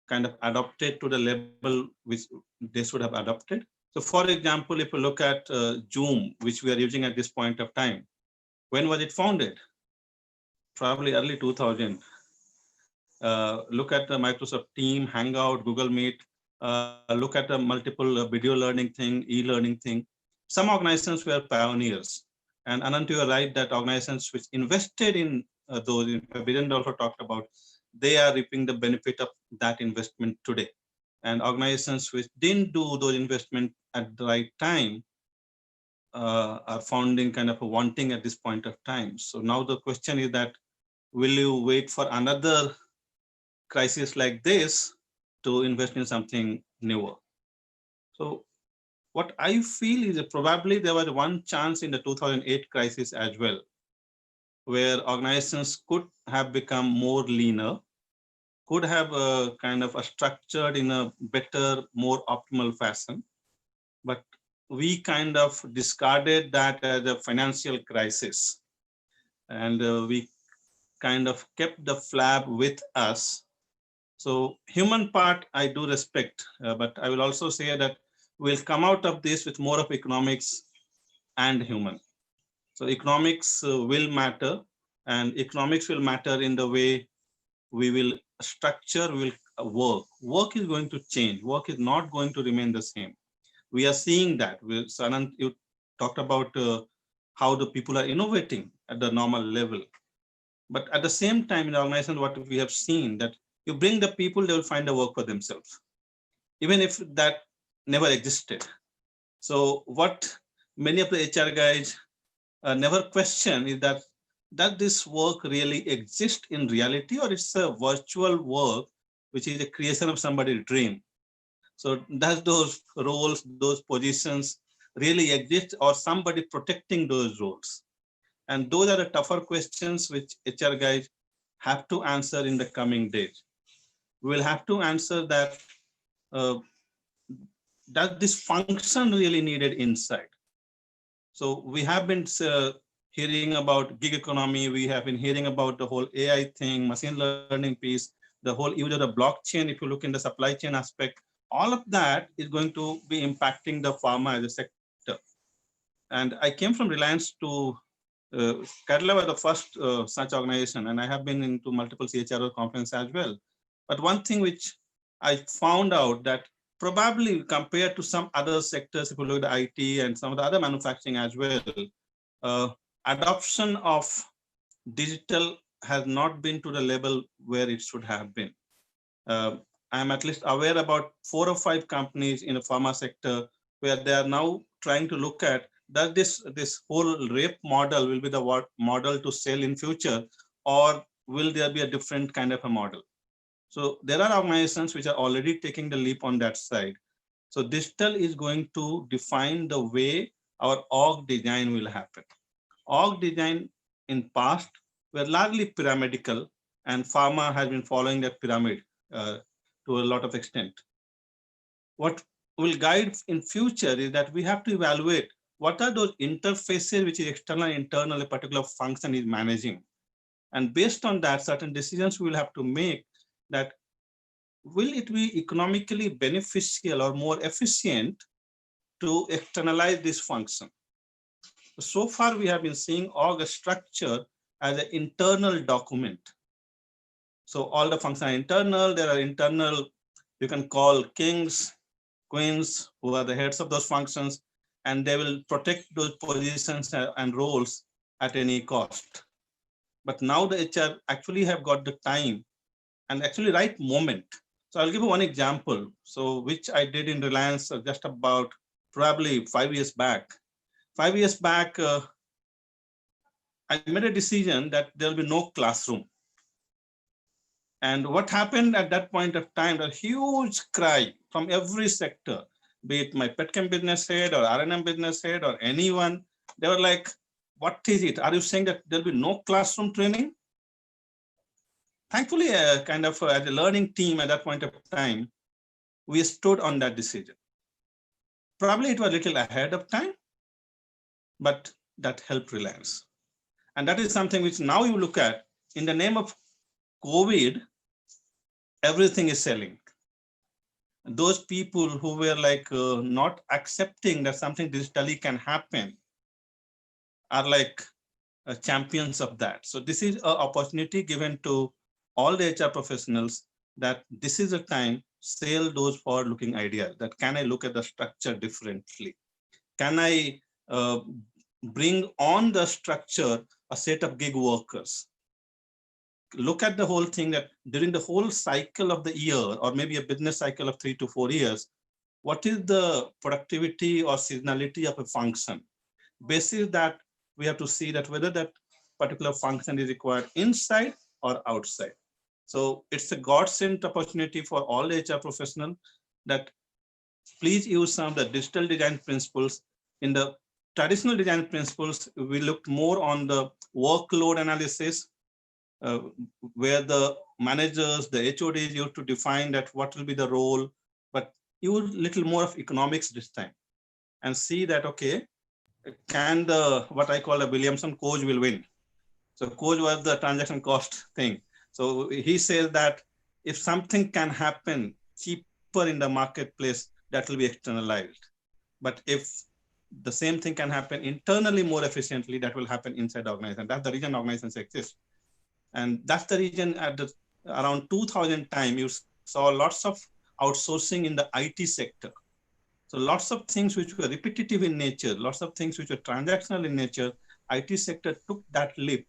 kind of adopted to the level which they should have adopted. So for example, if you look at Zoom, which we are using at this point of time, when was it founded? Probably early 2000. Look at the Microsoft Team, Hangout, Google Meet, look at the multiple video learning thing, e-learning thing. Some organizations were pioneers. And Anant, you are right that organizations which invested in those, Biren also talked about, they are reaping the benefit of that investment today. And organizations which didn't do those investment at the right time are founding kind of a wanting at this point of time. So now the question is that, will you wait for another crisis like this to invest in something newer? So what I feel is that probably there was one chance in the 2008 crisis as well, where organizations could have become more leaner, could have kind of a structured in a better, more optimal fashion. But we kind of discarded that as a financial crisis. And we kind of kept the flab with us. So human part, I do respect, but I will also say that we'll come out of this with more of economics and human. So economics will matter, and economics will matter in the way we will structure, we'll work. Work is going to change. Work is not going to remain the same. We are seeing that. Sanand, you talked about how the people are innovating at the normal level. But at the same time, in the organization, what we have seen that you bring the people, they will find a work for themselves, even if that never existed. So what many of the HR guys never question is that does this work really exist in reality, or it's a virtual work, which is a creation of somebody's dream? So does those roles, those positions really exist, or somebody protecting those roles? And those are the tougher questions which HR guys have to answer in the coming days. We will have to answer that, does this function really needed inside? So we have been hearing about gig economy. We have been hearing about the whole AI thing, machine learning piece, the whole use of the blockchain. If you look in the supply chain aspect, all of that is going to be impacting the pharma as a sector. And I came from Reliance to Kerala was the first such organization, and I have been into multiple CHRO conferences as well. But one thing which I found out that probably compared to some other sectors, if you look at IT and some of the other manufacturing as well, adoption of digital has not been to the level where it should have been. I'm at least aware about 4 or 5 companies in the pharma sector where they are now trying to look at, does this whole RAPE model will be the model to sell in future, or will there be a different kind of a model? So there are organizations which are already taking the leap on that side. So digital is going to define the way our org design will happen. Org design in past were largely pyramidal, and pharma has been following that pyramid to a lot of extent. What will guide in future is that we have to evaluate what are those interfaces which is external and internal a particular function is managing. And based on that, certain decisions we will have to make that will it be economically beneficial or more efficient to externalize this function. So far, we have been seeing org structure as an internal document. So all the functions are internal. There are internal, you can call kings, queens, who are the heads of those functions, and they will protect those positions and roles at any cost. But now the HR actually have got the time and actually right moment. So I'll give you one example. So which I did in Reliance just about probably 5 years back. 5 years back, I made a decision that there'll be no classroom. And what happened at that point of time, a huge cry from every sector, be it my petchem business head or R&M business head or anyone, they were like, what is it? Are you saying that there'll be no classroom training? Thankfully, kind of as a learning team at that point of time, we stood on that decision. Probably it was a little ahead of time, but that helped Reliance. And that is something which now you look at, in the name of COVID, everything is selling. Those people who were like not accepting that something digitally can happen are like champions of that. So this is an opportunity given to all the HR professionals that this is a time sell those forward-looking ideas. That can I look at the structure differently? Can I bring on the structure a set of gig workers? Look at the whole thing that during the whole cycle of the year, or maybe a business cycle of 3 to 4 years, what is the productivity or seasonality of a function? Basis that we have to see that whether that particular function is required inside or outside. So it's a God-sent opportunity for all the HR professionals that please use some of the digital design principles. In the traditional design principles, we looked more on the workload analysis, where the managers, the HODs used to define that what will be the role, but use little more of economics this time and see that, okay, can the, what I call a Williamson Coach will win. So Coach was the transaction cost thing. So he says that if something can happen cheaper in the marketplace, that will be externalized. But if the same thing can happen internally more efficiently, that will happen inside the organization. That's the reason organizations exist. And that's the reason at the around 2000 time, you saw lots of outsourcing in the IT sector. So lots of things which were repetitive in nature, lots of things which were transactional in nature, IT sector took that leap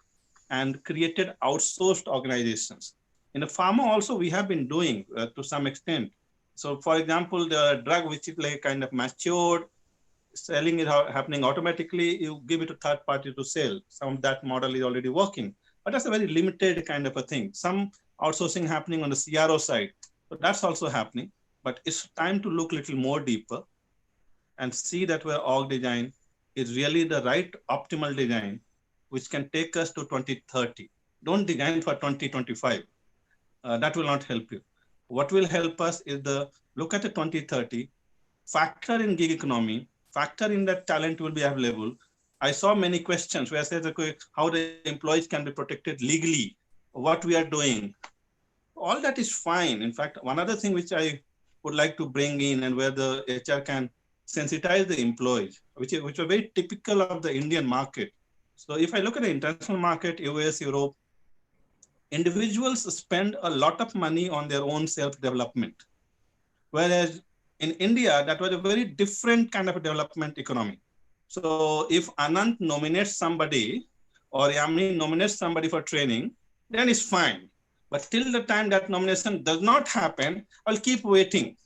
and created outsourced organizations. In the pharma also, we have been doing to some extent. So for example, the drug which is like kind of matured, selling is happening automatically, you give it to third party to sell. Some of that model is already working, but that's a very limited kind of a thing. Some outsourcing happening on the CRO side. So that's also happening, but it's time to look a little more deeper and see that where org design is really the right optimal design, which can take us to 2030. Don't design for 2025. That will not help you. What will help us is the look at the 2030, factor in gig economy, factor in that talent will be available. I saw many questions where I said, okay, how the employees can be protected legally, what we are doing. All that is fine. In fact, one other thing which I would like to bring in and where the HR can sensitize the employees, which are very typical of the Indian market. So if I look at the international market, US, Europe, individuals spend a lot of money on their own self-development. Whereas in India, that was a very different kind of a development economy. So if Anant nominates somebody or Yamini nominates somebody for training, then it's fine. But till the time that nomination does not happen, I'll keep waiting.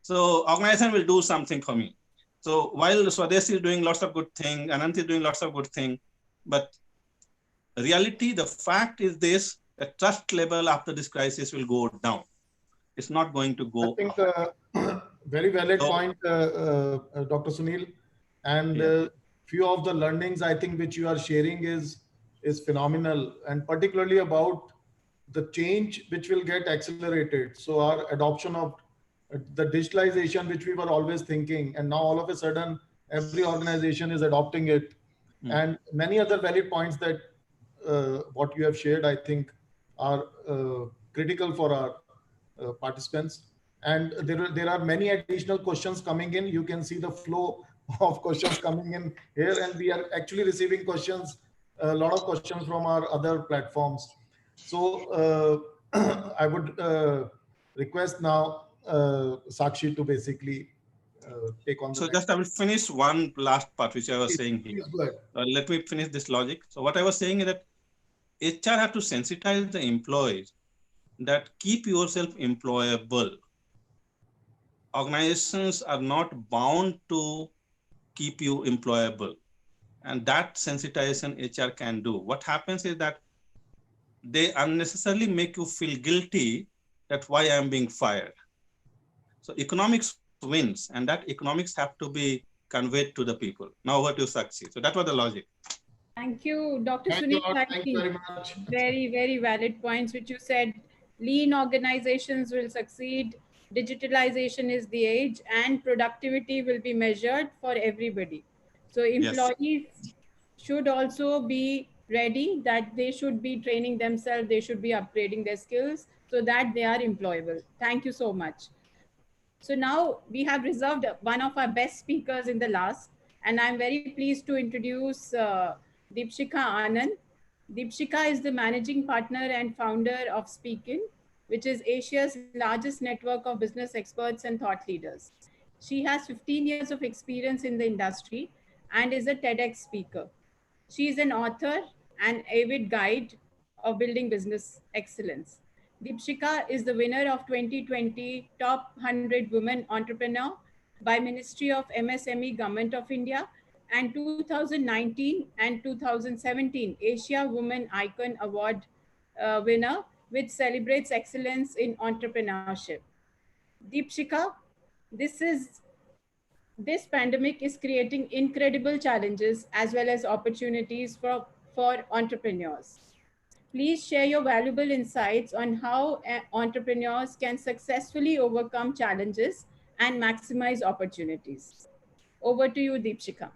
So organization will do something for me. So while Swadesh is doing lots of good things, Anant is doing lots of good things, but reality, the fact is this, the trust level after this crisis will go down. It's not going to go I think up. very valid So, point, Dr. Sunil. And Yeah. Few of the learnings I think which you are sharing is phenomenal, and particularly about the change which will get accelerated. So our adoption of the digitalization, which we were always thinking, and now all of a sudden every organization is adopting it, and many other valid points that what you have shared, I think, are critical for our participants. And there are many additional questions coming in. You can see the flow of questions coming in here, and we are actually receiving questions, a lot of questions from our other platforms. So I would request now Sakshi to basically take on the so next. just I will finish one last part, which I was saying here. Please go ahead. Let me finish this logic. So what I was saying is that HR have to sensitize the employees that keep yourself employable. Organizations are not bound to keep you employable. And that sensitization HR can do. What happens is that they unnecessarily make you feel guilty that why I'm being fired. So economics wins, and that economics have to be conveyed to the people. Now over to Sakshi. So that was the logic. Thank you, Dr. Thank you, Sunil. Lord. Thank you very much. Very, very valid points which you said. Lean organizations will succeed. Digitalization is the age, and productivity will be measured for everybody. So employees should also be ready that they should be training themselves, they should be upgrading their skills so that they are employable. Thank you so much. So now we have reserved one of our best speakers in the last, and I'm very pleased to introduce Deepshika Anand. Deepshika is the managing partner and founder of Speakin, which is Asia's largest network of business experts and thought leaders. She has 15 years of experience in the industry and is a TEDx speaker. She is an author and avid guide of building business excellence. Deepshika is the winner of 2020 Top 100 Women Entrepreneur by Ministry of MSME Government of India and 2019 and 2017 Asia Women Icon Award winner, which celebrates excellence in entrepreneurship. Deepshika, this is this pandemic is creating incredible challenges as well as opportunities for entrepreneurs. Please share your valuable insights on how entrepreneurs can successfully overcome challenges and maximize opportunities. Over to you, Deepshika.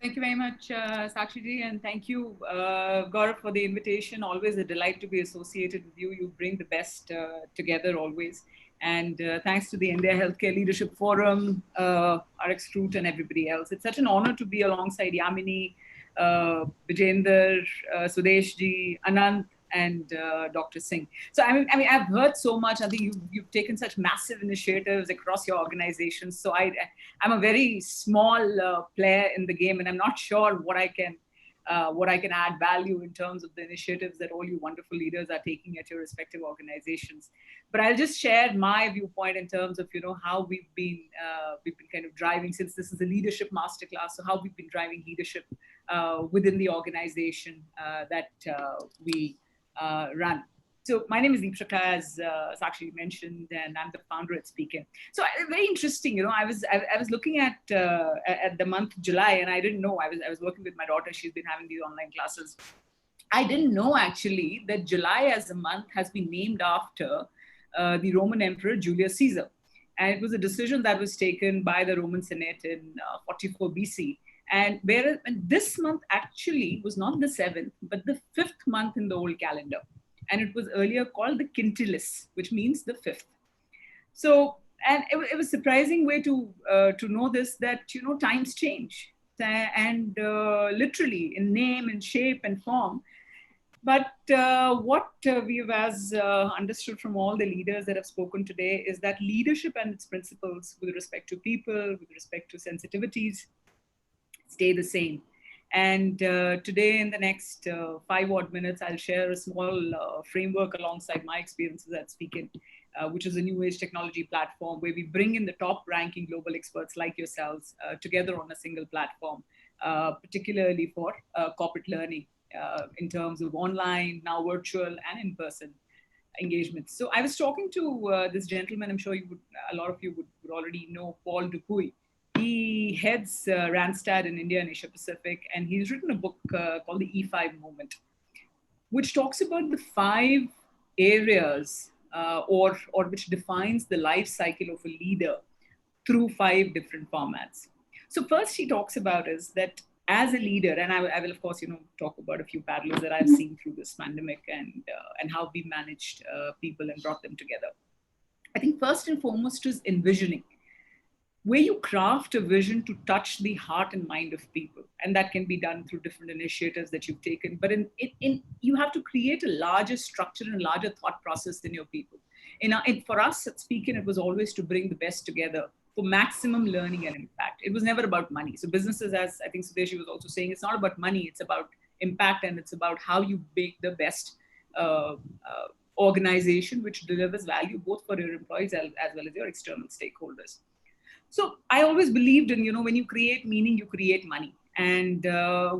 Thank you very much, Sakshi ji, and thank you, Gaurav, for the invitation. Always a delight to be associated with you. You bring the best together always. And thanks to the India Healthcare Leadership Forum, RX Root, and everybody else. It's such an honor to be alongside Yamini, Vijender, Sudesh ji, Anant, and Dr. Singh. So I mean, I've heard so much. I think you've taken such massive initiatives across your organization. So I'm a very small player in the game, and I'm not sure what I can add value in terms of the initiatives that all you wonderful leaders are taking at your respective organizations. But I'll just share my viewpoint in terms of how we've been kind of driving, since this is a leadership masterclass. So how we've been driving leadership within the organization that we run. So my name is Deepshika, as Sakshi mentioned, and I'm the founder at Speakin. So very interesting, I was looking at the month July, and I didn't know. I was working with my daughter. She's been having these online classes. I didn't know actually that July as a month has been named after the Roman Emperor Julius Caesar. And it was a decision that was taken by the Roman Senate in 44 BC. And this month actually was not the 7th, but the 5th month in the old calendar. And it was earlier called the Quintilis, which means the 5th. So, and it was a surprising way to know this, that, times change. And literally in name and shape and form. But what we've understood from all the leaders that have spoken today is that leadership and its principles with respect to people, with respect to sensitivities, stay the same. And today, in the next 5 odd minutes, I'll share a small framework alongside my experiences at Speakin, which is a new age technology platform where we bring in the top ranking global experts like yourselves together on a single platform, particularly for corporate learning in terms of online, now virtual, and in-person engagements. So I was talking to this gentleman, I'm sure a lot of you would already know, Paul Dupuy. He heads Randstad in India and Asia Pacific, and he's written a book called the E5 Movement, which talks about the 5 areas or which defines the life cycle of a leader through 5 different formats. So first he talks about is that as a leader, and I will of course talk about a few parallels that I've seen through this pandemic and how we managed people and brought them together. I think first and foremost is envisioning, where you craft a vision to touch the heart and mind of people. And that can be done through different initiatives that you've taken. But you have to create a larger structure and larger thought process in your people. For us at Speakin, it was always to bring the best together for maximum learning and impact. It was never about money. So businesses, as I think Sudeshi was also saying, it's not about money, it's about impact, and it's about how you make the best organization which delivers value both for your employees as well as your external stakeholders. So I always believed in, when you create meaning, you create money, and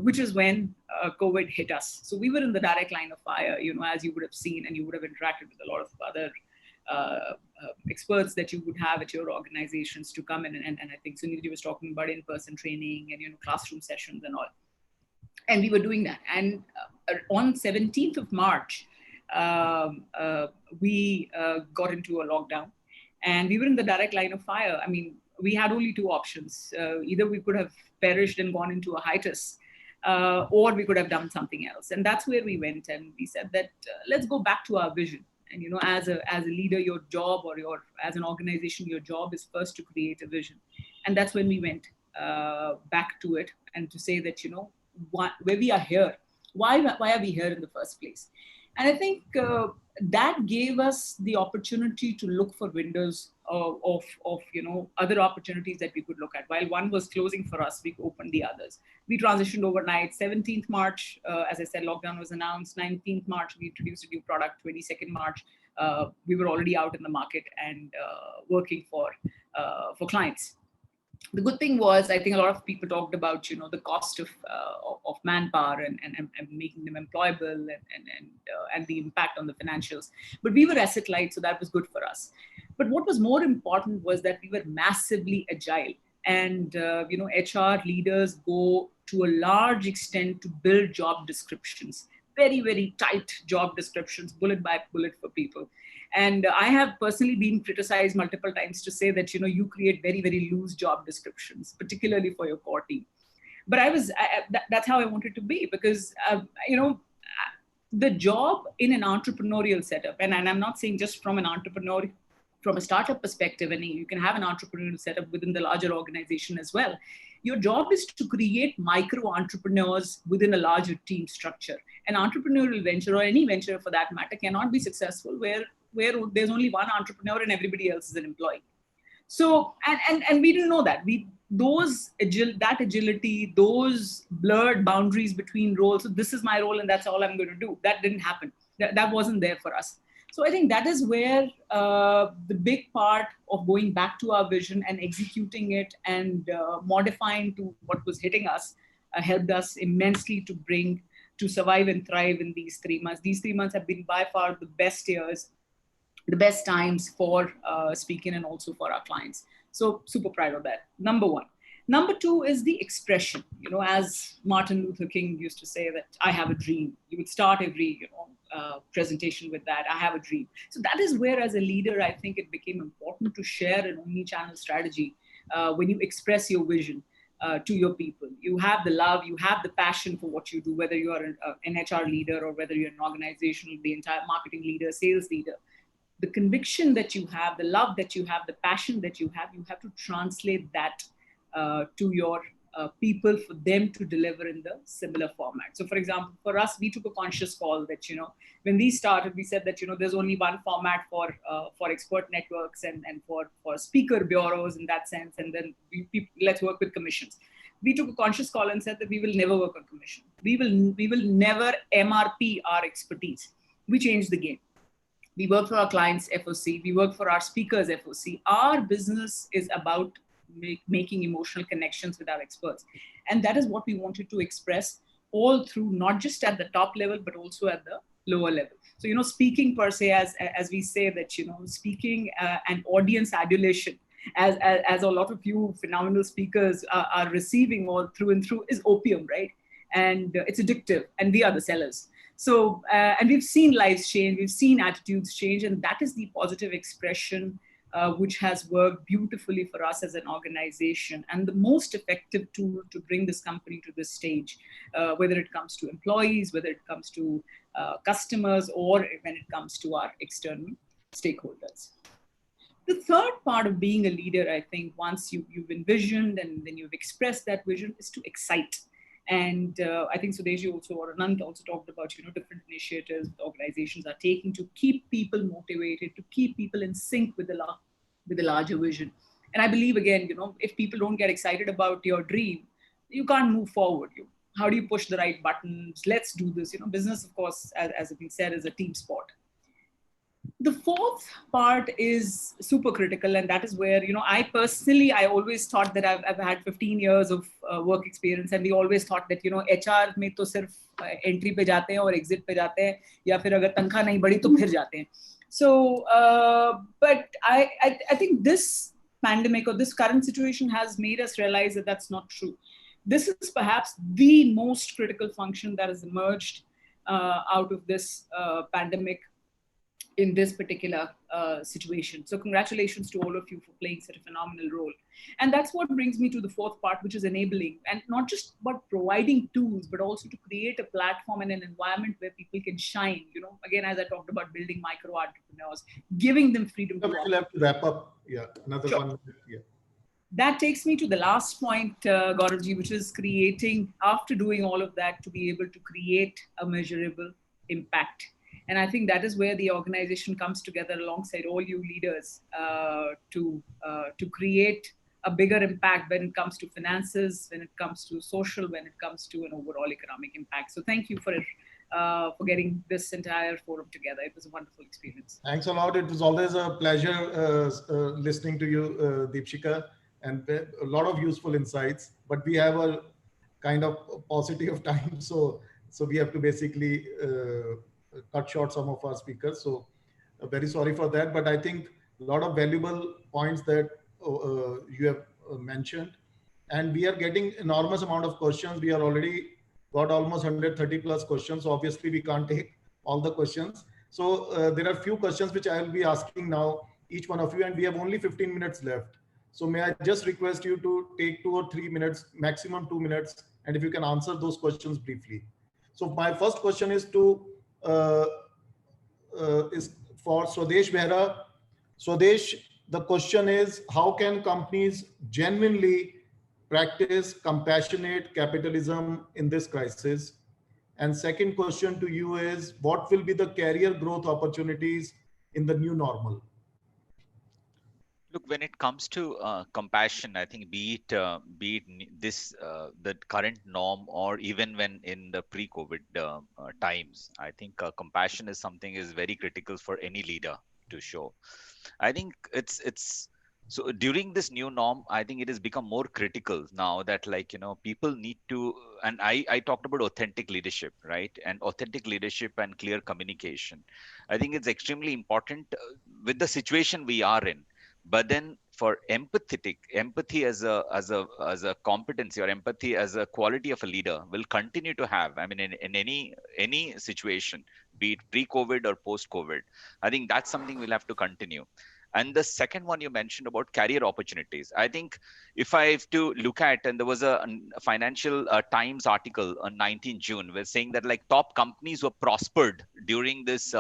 which is when COVID hit us. So we were in the direct line of fire, as you would have seen, and you would have interacted with a lot of other experts that you would have at your organizations to come in. And I think Sunidhi was talking about in-person training and, classroom sessions and all. And we were doing that. And on 17th of March, we got into a lockdown, and we were in the direct line of fire. I mean, we had only 2 options. Either we could have perished and gone into a hiatus, or we could have done something else. And that's where we went. And we said that let's go back to our vision. And, as a leader, your job, or as an organization, your job is first to create a vision. And that's when we went back to it, and to say that, where we are here, why are we here in the first place? And I think that gave us the opportunity to look for windows of other opportunities that we could look at. While one was closing for us, we opened the others. We transitioned overnight. 17th March, as I said, lockdown was announced. 19th March, we introduced a new product. 22nd March, we were already out in the market and working for clients. The good thing was, I think a lot of people talked about, the cost of manpower and making them employable and the impact on the financials. But we were asset light, so that was good for us. But what was more important was that we were massively agile. And, HR leaders go to a large extent to build job descriptions, very, very tight job descriptions, bullet by bullet for people. And I have personally been criticized multiple times to say that, you create very, very loose job descriptions, particularly for your core team. But that's how I wanted to be, because, the job in an entrepreneurial setup, and I'm not saying just from an entrepreneurial from a startup perspective, and you can have an entrepreneurial setup within the larger organization as well. Your job is to create micro entrepreneurs within a larger team structure. An entrepreneurial venture, or any venture for that matter, cannot be successful where there's only one entrepreneur and everybody else is an employee. So, and we didn't know that. That agility, those blurred boundaries between roles. So this is my role and that's all I'm going to do. That didn't happen. That wasn't there for us. So I think that is where the big part of going back to our vision and executing it and modifying to what was hitting us helped us immensely to survive and thrive in these 3 months. These 3 months have been by far the best years, the best times for speaking and also for our clients. So super proud of that. Number one. Number two is the expression. As Martin Luther King used to say that I have a dream. You would start every presentation with that. I have a dream. So that is where, as a leader, I think it became important to share an omni-channel strategy when you express your vision to your people. You have the love, you have the passion for what you do, whether you are an HR leader or whether you're an organizational, the entire marketing leader, sales leader. The conviction that you have, the love that you have, the passion that you have to translate that to your people for them to deliver in the similar format. So for example, for us, we took a conscious call that, when we started, we said that, there's only one format for expert networks and for speaker bureaus in that sense. And then let's work with commissions. We took a conscious call and said that we will never work on commission. We will never MRP our expertise. We changed the game. We work for our clients' FOC. We work for our speakers' FOC. Our business is about making emotional connections with our experts. And that is what we wanted to express all through, not just at the top level, but also at the lower level. So, speaking per se, as we say that, speaking and audience adulation, as a lot of you phenomenal speakers are receiving all through and through, is opium, right? And it's addictive, and we are the sellers. So, and we've seen lives change, we've seen attitudes change, and that is the positive expression which has worked beautifully for us as an organization, and the most effective tool to bring this company to this stage, whether it comes to employees, whether it comes to customers, or when it comes to our external stakeholders. The third part of being a leader, I think, once you've envisioned and then you've expressed that vision, is to excite. And I think Sudeshji or Anant also talked about, different initiatives the organizations are taking to keep people motivated, to keep people in sync with the larger vision. And I believe, again, if people don't get excited about your dream, you can't move forward. How do you push the right buttons? Let's do this. Business, of course, as has been said, is a team sport. The fourth part is super critical, and that is where, I always thought that I've had 15 years of work experience, and we always thought that, HR में तो सिर्फ entry पे जाते हैं और exit पे जाते हैं, या फिर अगर तनख्वाह नहीं बढ़ी तो फिर जाते हैं. So, but I think this pandemic or this current situation has made us realize that that's not true. This is perhaps the most critical function that has emerged out of this pandemic in this particular situation. So congratulations to all of you for playing such a phenomenal role. And that's what brings me to the fourth part, which is enabling, and not just about providing tools, but also to create a platform and an environment where people can shine. Again, as I talked about building micro entrepreneurs, giving them freedom to We'll have to wrap up. Yeah, another Sure. 1 minute. Yeah. That takes me to the last point, Gauravji, which is creating, after doing all of that, to be able to create a measurable impact. And I think that is where the organization comes together alongside all you leaders to create a bigger impact when it comes to finances, when it comes to social, when it comes to an overall economic impact. So thank you for getting this entire forum together. It was a wonderful experience. Thanks a lot. It was always a pleasure listening to you, Deepshika, and a lot of useful insights. But we have a kind of paucity of time, so we have to basically cut short some of our speakers. So very sorry for that. But I think a lot of valuable points that you have mentioned, and we are getting enormous amount of questions. We are already got almost 130 plus questions. So obviously we can't take all the questions. So there are few questions which I will be asking now, each one of you, and we have only 15 minutes left. So may I just request you to take 2 or 3 minutes, maximum 2 minutes, and if you can answer those questions briefly. So my first question is for Swadesh Behra. Swadesh, the question is, how can companies genuinely practice compassionate capitalism in this crisis? And second question to you is, what will be the career growth opportunities in the new normal? Look, when it comes to compassion, I think this the current norm, or even when in the pre-COVID times, I think compassion is something is very critical for any leader to show. I think it's so during this new norm, I think it has become more critical now that, like, people need to, and I talked about authentic leadership, right? And authentic leadership and clear communication. I think it's extremely important with the situation we are in. But then for empathy as a competency, or empathy as a quality of a leader will continue to have. I mean, in any situation, be it pre-COVID or post-COVID, I think that's something we'll have to continue. And the second one you mentioned about career opportunities, I think if I have to look at, and there was a Financial Times article on 19 June, where saying that, like, top companies were prospered during this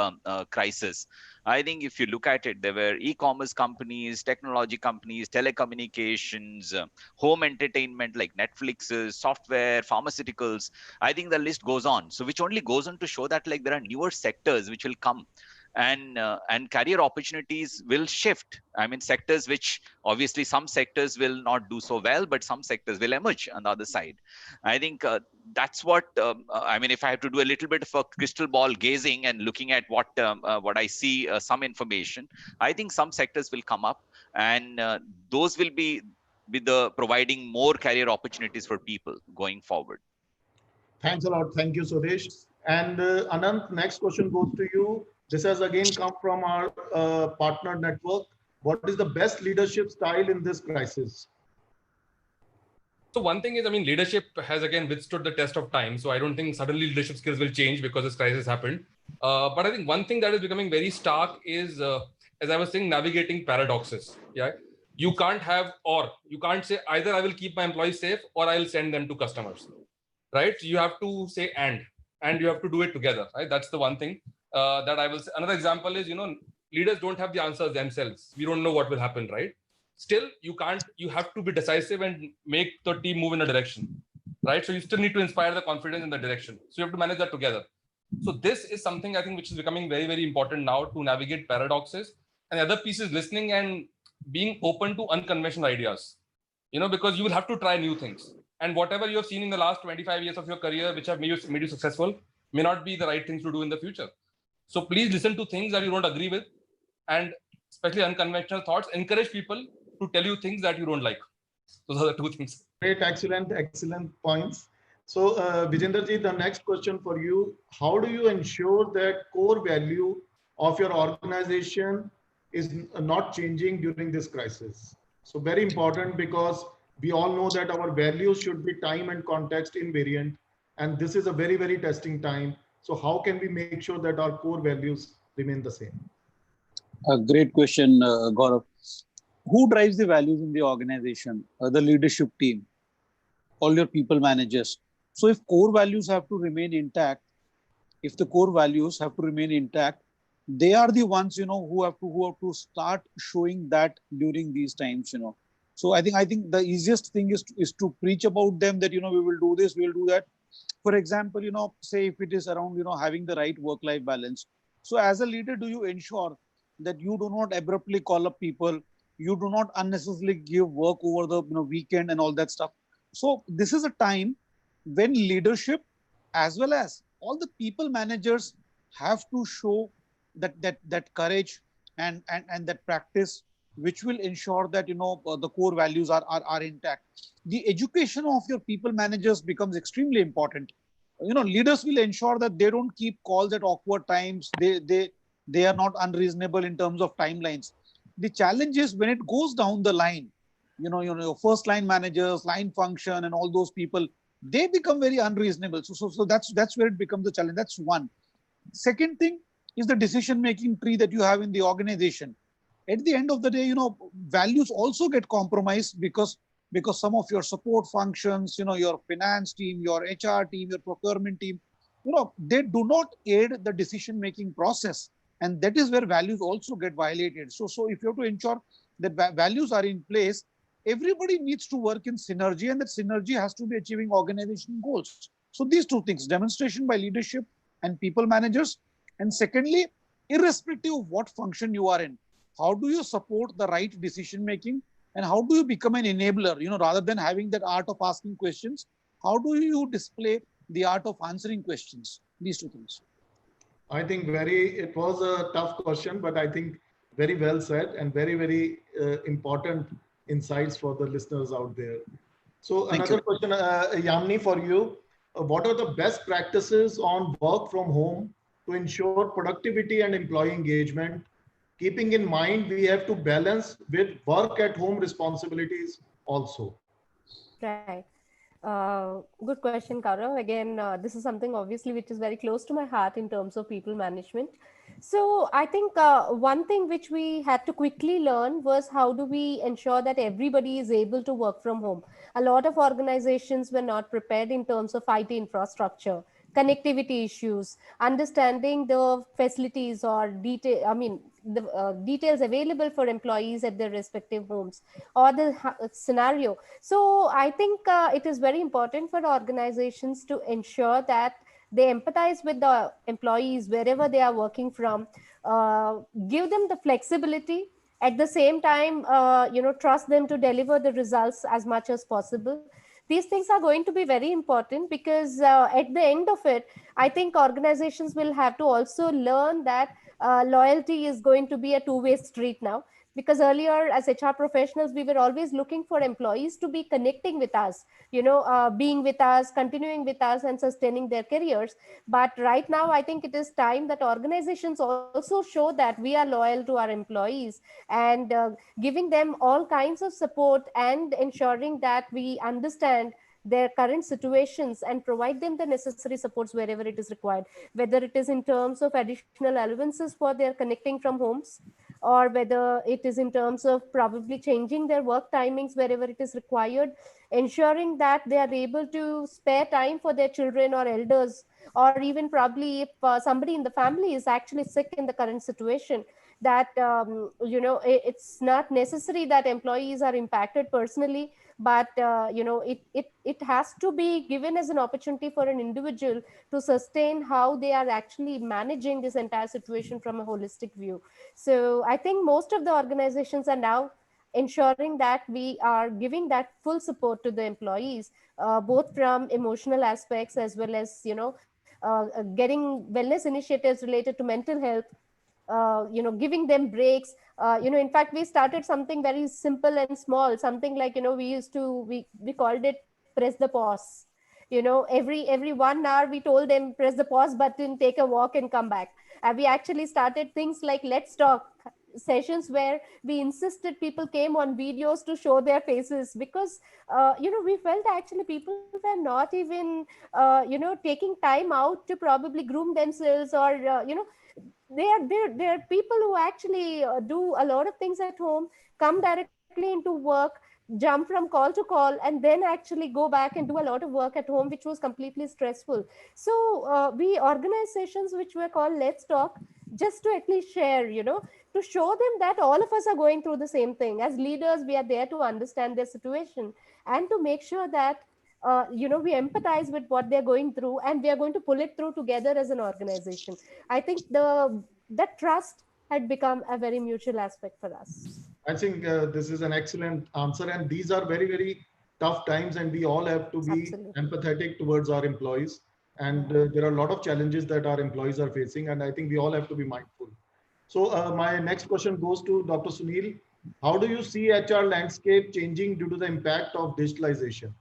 crisis. I think if you look at it, there were e-commerce companies, technology companies, telecommunications, home entertainment like Netflix's, software, pharmaceuticals. I think the list goes on. So which only goes on to show that, like, there are newer sectors which will come, and career opportunities will shift. I mean, sectors which obviously some sectors will not do so well, but some sectors will emerge on the other side. I think that's what I mean. If I have to do a little bit of a crystal ball gazing and looking at what I see, some information, I think some sectors will come up, and those will be with the providing more career opportunities for people going forward. Thanks a lot. Thank you, Suresh. And Anant, next question goes to you. This has again come from our partner network. What is the best leadership style in this crisis? So one thing is, I mean, leadership has again withstood the test of time. So I don't think suddenly leadership skills will change because this crisis happened. But I think one thing that is becoming very stark is, as I was saying, navigating paradoxes. Yeah, you can't say either I will keep my employees safe or I will send them to customers, right? You have to say and you have to do it together, right? That's the one thing that I will say. Another example is, leaders don't have the answers themselves. We don't know what will happen, right? Still, you have to be decisive and make the team move in a direction, right? So you still need to inspire the confidence in the direction. So you have to manage that together. So this is something I think which is becoming very, very important now to navigate paradoxes. And the other piece is listening and being open to unconventional ideas, because you will have to try new things. And whatever you have seen in the last 25 years of your career, which have made you successful, may not be the right things to do in the future. So please listen to things that you don't agree with, and especially unconventional thoughts. Encourage people to tell you things that you don't like. Those are the two things. Great, excellent points. So, Vijendraji, the next question for you: how do you ensure that core value of your organization is not changing during this crisis? So, very important, because we all know that our values should be time and context invariant, and this is a very, very testing time. So, how can we make sure that our core values remain the same? A great question, Gaurav. Who drives the values in the organization? The leadership team, all your people managers. So if core values have to remain intact, they are the ones, who have to start showing that during these times, So I think the easiest thing is to preach about them that, we will do this, we will do that. For example, say if it is around, having the right work-life balance. So as a leader, do you ensure that you do not abruptly call up people? You do not unnecessarily give work over the weekend and all that stuff. So this is a time when leadership, as well as all the people managers, have to show that courage and that practice, which will ensure that the core values are intact. The education of your people managers becomes extremely important. Leaders will ensure that they don't keep calls at awkward times. They are not unreasonable in terms of timelines. The challenge is when it goes down the line, your first line managers, line function, and all those people, they become very unreasonable. So that's where it becomes a challenge. That's one. Second thing is the decision-making tree that you have in the organization. At the end of the day, values also get compromised because some of your support functions, your finance team, your HR team, your procurement team, they do not aid the decision-making process. And that is where values also get violated. So if you have to ensure that values are in place, everybody needs to work in synergy, and that synergy has to be achieving organization goals. So these two things, demonstration by leadership and people managers. And secondly, irrespective of what function you are in, how do you support the right decision making, and how do you become an enabler, rather than having that art of asking questions, how do you display the art of answering questions? These two things. I think it was a tough question, but I think very well said and very, very important insights for the listeners out there. So another question, Yamini, for you. What are the best practices on work from home to ensure productivity and employee engagement, keeping in mind we have to balance with work at home responsibilities also? Right. Good question, Gaurav. Again, this is something obviously which is very close to my heart in terms of people management. So I think one thing which we had to quickly learn was how do we ensure that everybody is able to work from home. A lot of organizations were not prepared in terms of IT infrastructure, connectivity issues, understanding the facilities or the details available for employees at their respective homes, or the scenario. So I think it is very important for organizations to ensure that they empathize with the employees wherever they are working from, give them the flexibility, at the same time trust them to deliver the results as much as possible. These things are going to be very important, because at the end of it, I think organizations will have to also learn that loyalty is going to be a two-way street now. Because earlier, as HR professionals, we were always looking for employees to be connecting with us, being with us, continuing with us, and sustaining their careers. But right now, I think it is time that organizations also show that we are loyal to our employees, and giving them all kinds of support, and ensuring that we understand their current situations and provide them the necessary supports wherever it is required, whether it is in terms of additional allowances for their connecting from homes, or whether it is in terms of probably changing their work timings wherever it is required, ensuring that they are able to spare time for their children or elders, or even probably if somebody in the family is actually sick in the current situation, that it's not necessary that employees are impacted personally, but it has to be given as an opportunity for an individual to sustain how they are actually managing this entire situation from a holistic view. So I think most of the organizations are now ensuring that we are giving that full support to the employees, both from emotional aspects as well as getting wellness initiatives related to mental health, giving them breaks. In fact, we started something very simple and small, something like, we called it press the pause. Every 1 hour we told them press the pause button, take a walk and come back. We actually started things like let's talk sessions, where we insisted people came on videos to show their faces, because we felt actually people were not even taking time out to probably groom themselves, or they are people who actually do a lot of things at home, come directly into work, jump from call to call, and then actually go back and do a lot of work at home, which was completely stressful. So we organized sessions which were called let's talk, just to at least share, to show them that all of us are going through the same thing. As leaders, we are there to understand their situation, and to make sure that we empathize with what they're going through, and we are going to pull it through together as an organization. I think that trust had become a very mutual aspect for us. I think this is an excellent answer, and these are very, very tough times, and we all have to be Absolutely. empathetic towards our employees. And there are a lot of challenges that our employees are facing, and I think we all have to be mindful. So my next question goes to Dr. Sunil. How do you see HR landscape changing due to the impact of digitalization?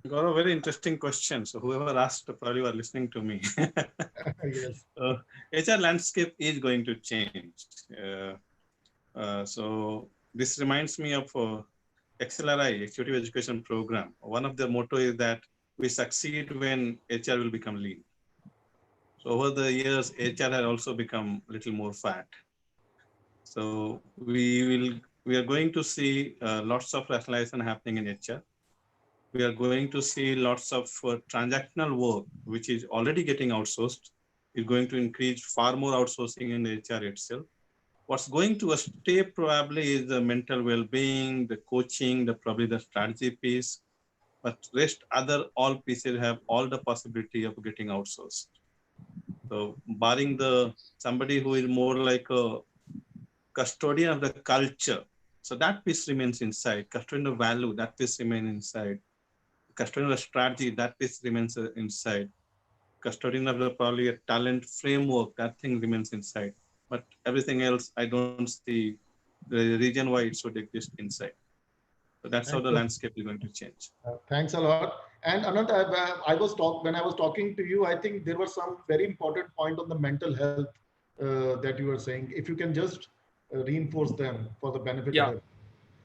Got a very interesting question. So whoever asked probably were listening to me. Yes. HR landscape is going to change. So this reminds me of XLRI, Executive Education Program. One of the motto is that we succeed when HR will become lean. So over the years, HR has also become a little more fat. So we are going to see lots of rationalization happening in HR. We are going to see lots of transactional work, which is already getting outsourced. It's going to increase far more outsourcing in HR itself. What's going to stay probably is the mental well-being, the coaching, probably the strategy piece. But rest other all pieces have all the possibility of getting outsourced. So barring somebody who is more like a custodian of the culture, so that piece remains inside. Custodian of value, that piece remains inside. Custodian of strategy, that piece remains inside. Custodian of probably a talent framework, that thing remains inside. But everything else, I don't see the region why it should exist inside. So that's how the landscape is going to change. Thanks a lot. And Anand, when I was talking to you, I think there was some very important point on the mental health that you were saying. If you can just reinforce them for the benefit of everyone.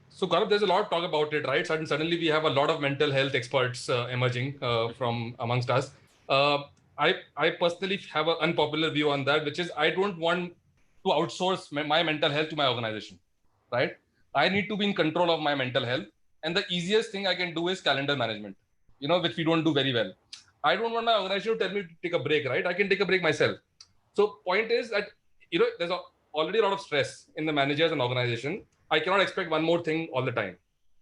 So Gaurav, there's a lot of talk about it, right? Suddenly we have a lot of mental health experts emerging from amongst us. I personally have an unpopular view on that, which is I don't want to outsource my mental health to my organization, right? I need to be in control of my mental health. And the easiest thing I can do is calendar management, which we don't do very well. I don't want my organization to tell me to take a break, right? I can take a break myself. So point is that, there's already a lot of stress in the managers and organization. I cannot expect one more thing all the time.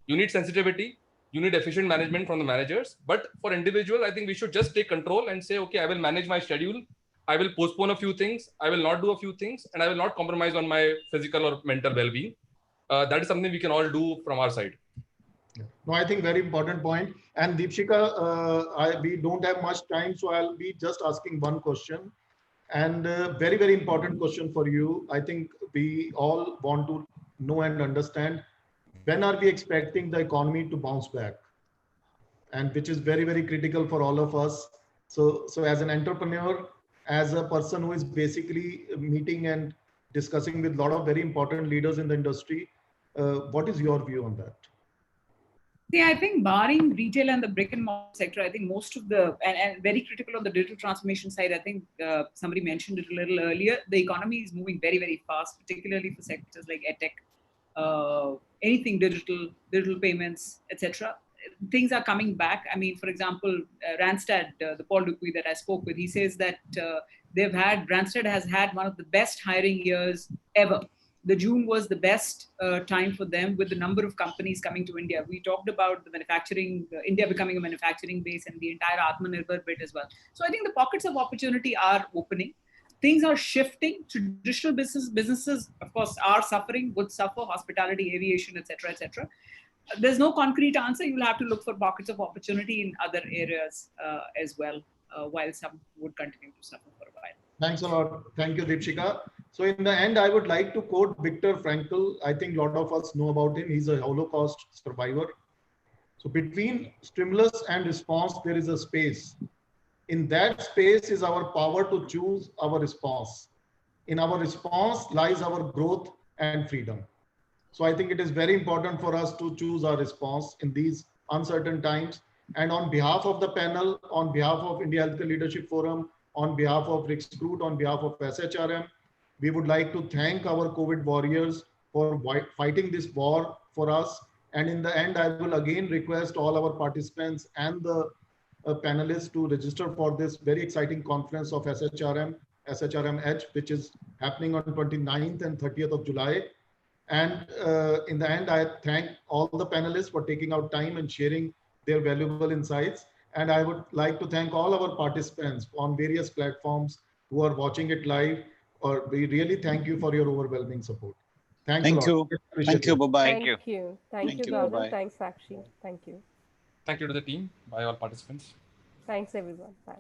You need sensitivity. You need efficient management from the managers. But for individual, I think we should just take control and say, okay, I will manage my schedule. I will postpone a few things. I will not do a few things. And I will not compromise on my physical or mental well-being. That is something we can all do from our side. No, I think very important point. And Deepshika, we don't have much time, so I'll be just asking one question. And very, very important question for you. I think we all want to know and understand, when are we expecting the economy to bounce back? And which is very, very critical for all of us. So as an entrepreneur, as a person who is basically meeting and discussing with a lot of very important leaders in the industry, what is your view on that? See, I think barring retail and the brick and mortar sector, I think most of and very critical on the digital transformation side, I think somebody mentioned it a little earlier, the economy is moving very, very fast, particularly for sectors like edtech, anything digital payments, etc. Things are coming back. I mean, for example, Randstad, the Paul Dupuy that I spoke with, he says that Randstad has had one of the best hiring years ever. The June was the best time for them with the number of companies coming to India. We talked about the manufacturing, India becoming a manufacturing base and the entire Atmanirbhar bit as well. So I think the pockets of opportunity are opening. Things are shifting. Traditional businesses, of course, are suffering, would suffer, hospitality, aviation, etc., etc. There's no concrete answer. You'll have to look for pockets of opportunity in other areas as well, while some would continue to suffer for a while. Thanks a lot. Thank you, Deepshika. So in the end, I would like to quote Viktor Frankl. I think a lot of us know about him. He's a Holocaust survivor. So between stimulus and response, there is a space. In that space is our power to choose our response. In our response lies our growth and freedom. So I think it is very important for us to choose our response in these uncertain times. And on behalf of the panel, on behalf of India Healthcare Leadership Forum, on behalf of Recruit, on behalf of SHRM, we would like to thank our COVID warriors for fighting this war for us. And in the end, I will again request all our participants and the panelists to register for this very exciting conference of SHRM Edge, which is happening on 29th and 30th of July. And in the end, I thank all the panelists for taking out time and sharing their valuable insights. And I would like to thank all our participants on various platforms who are watching it live. Or we really thank you for your overwhelming support. Thanks a lot. Thank you. Bye-bye. Thank you. Thank you, Gaurav. Thanks, Sakshi. Thank you. Thank you to the team, by all participants. Thanks, everyone. Bye.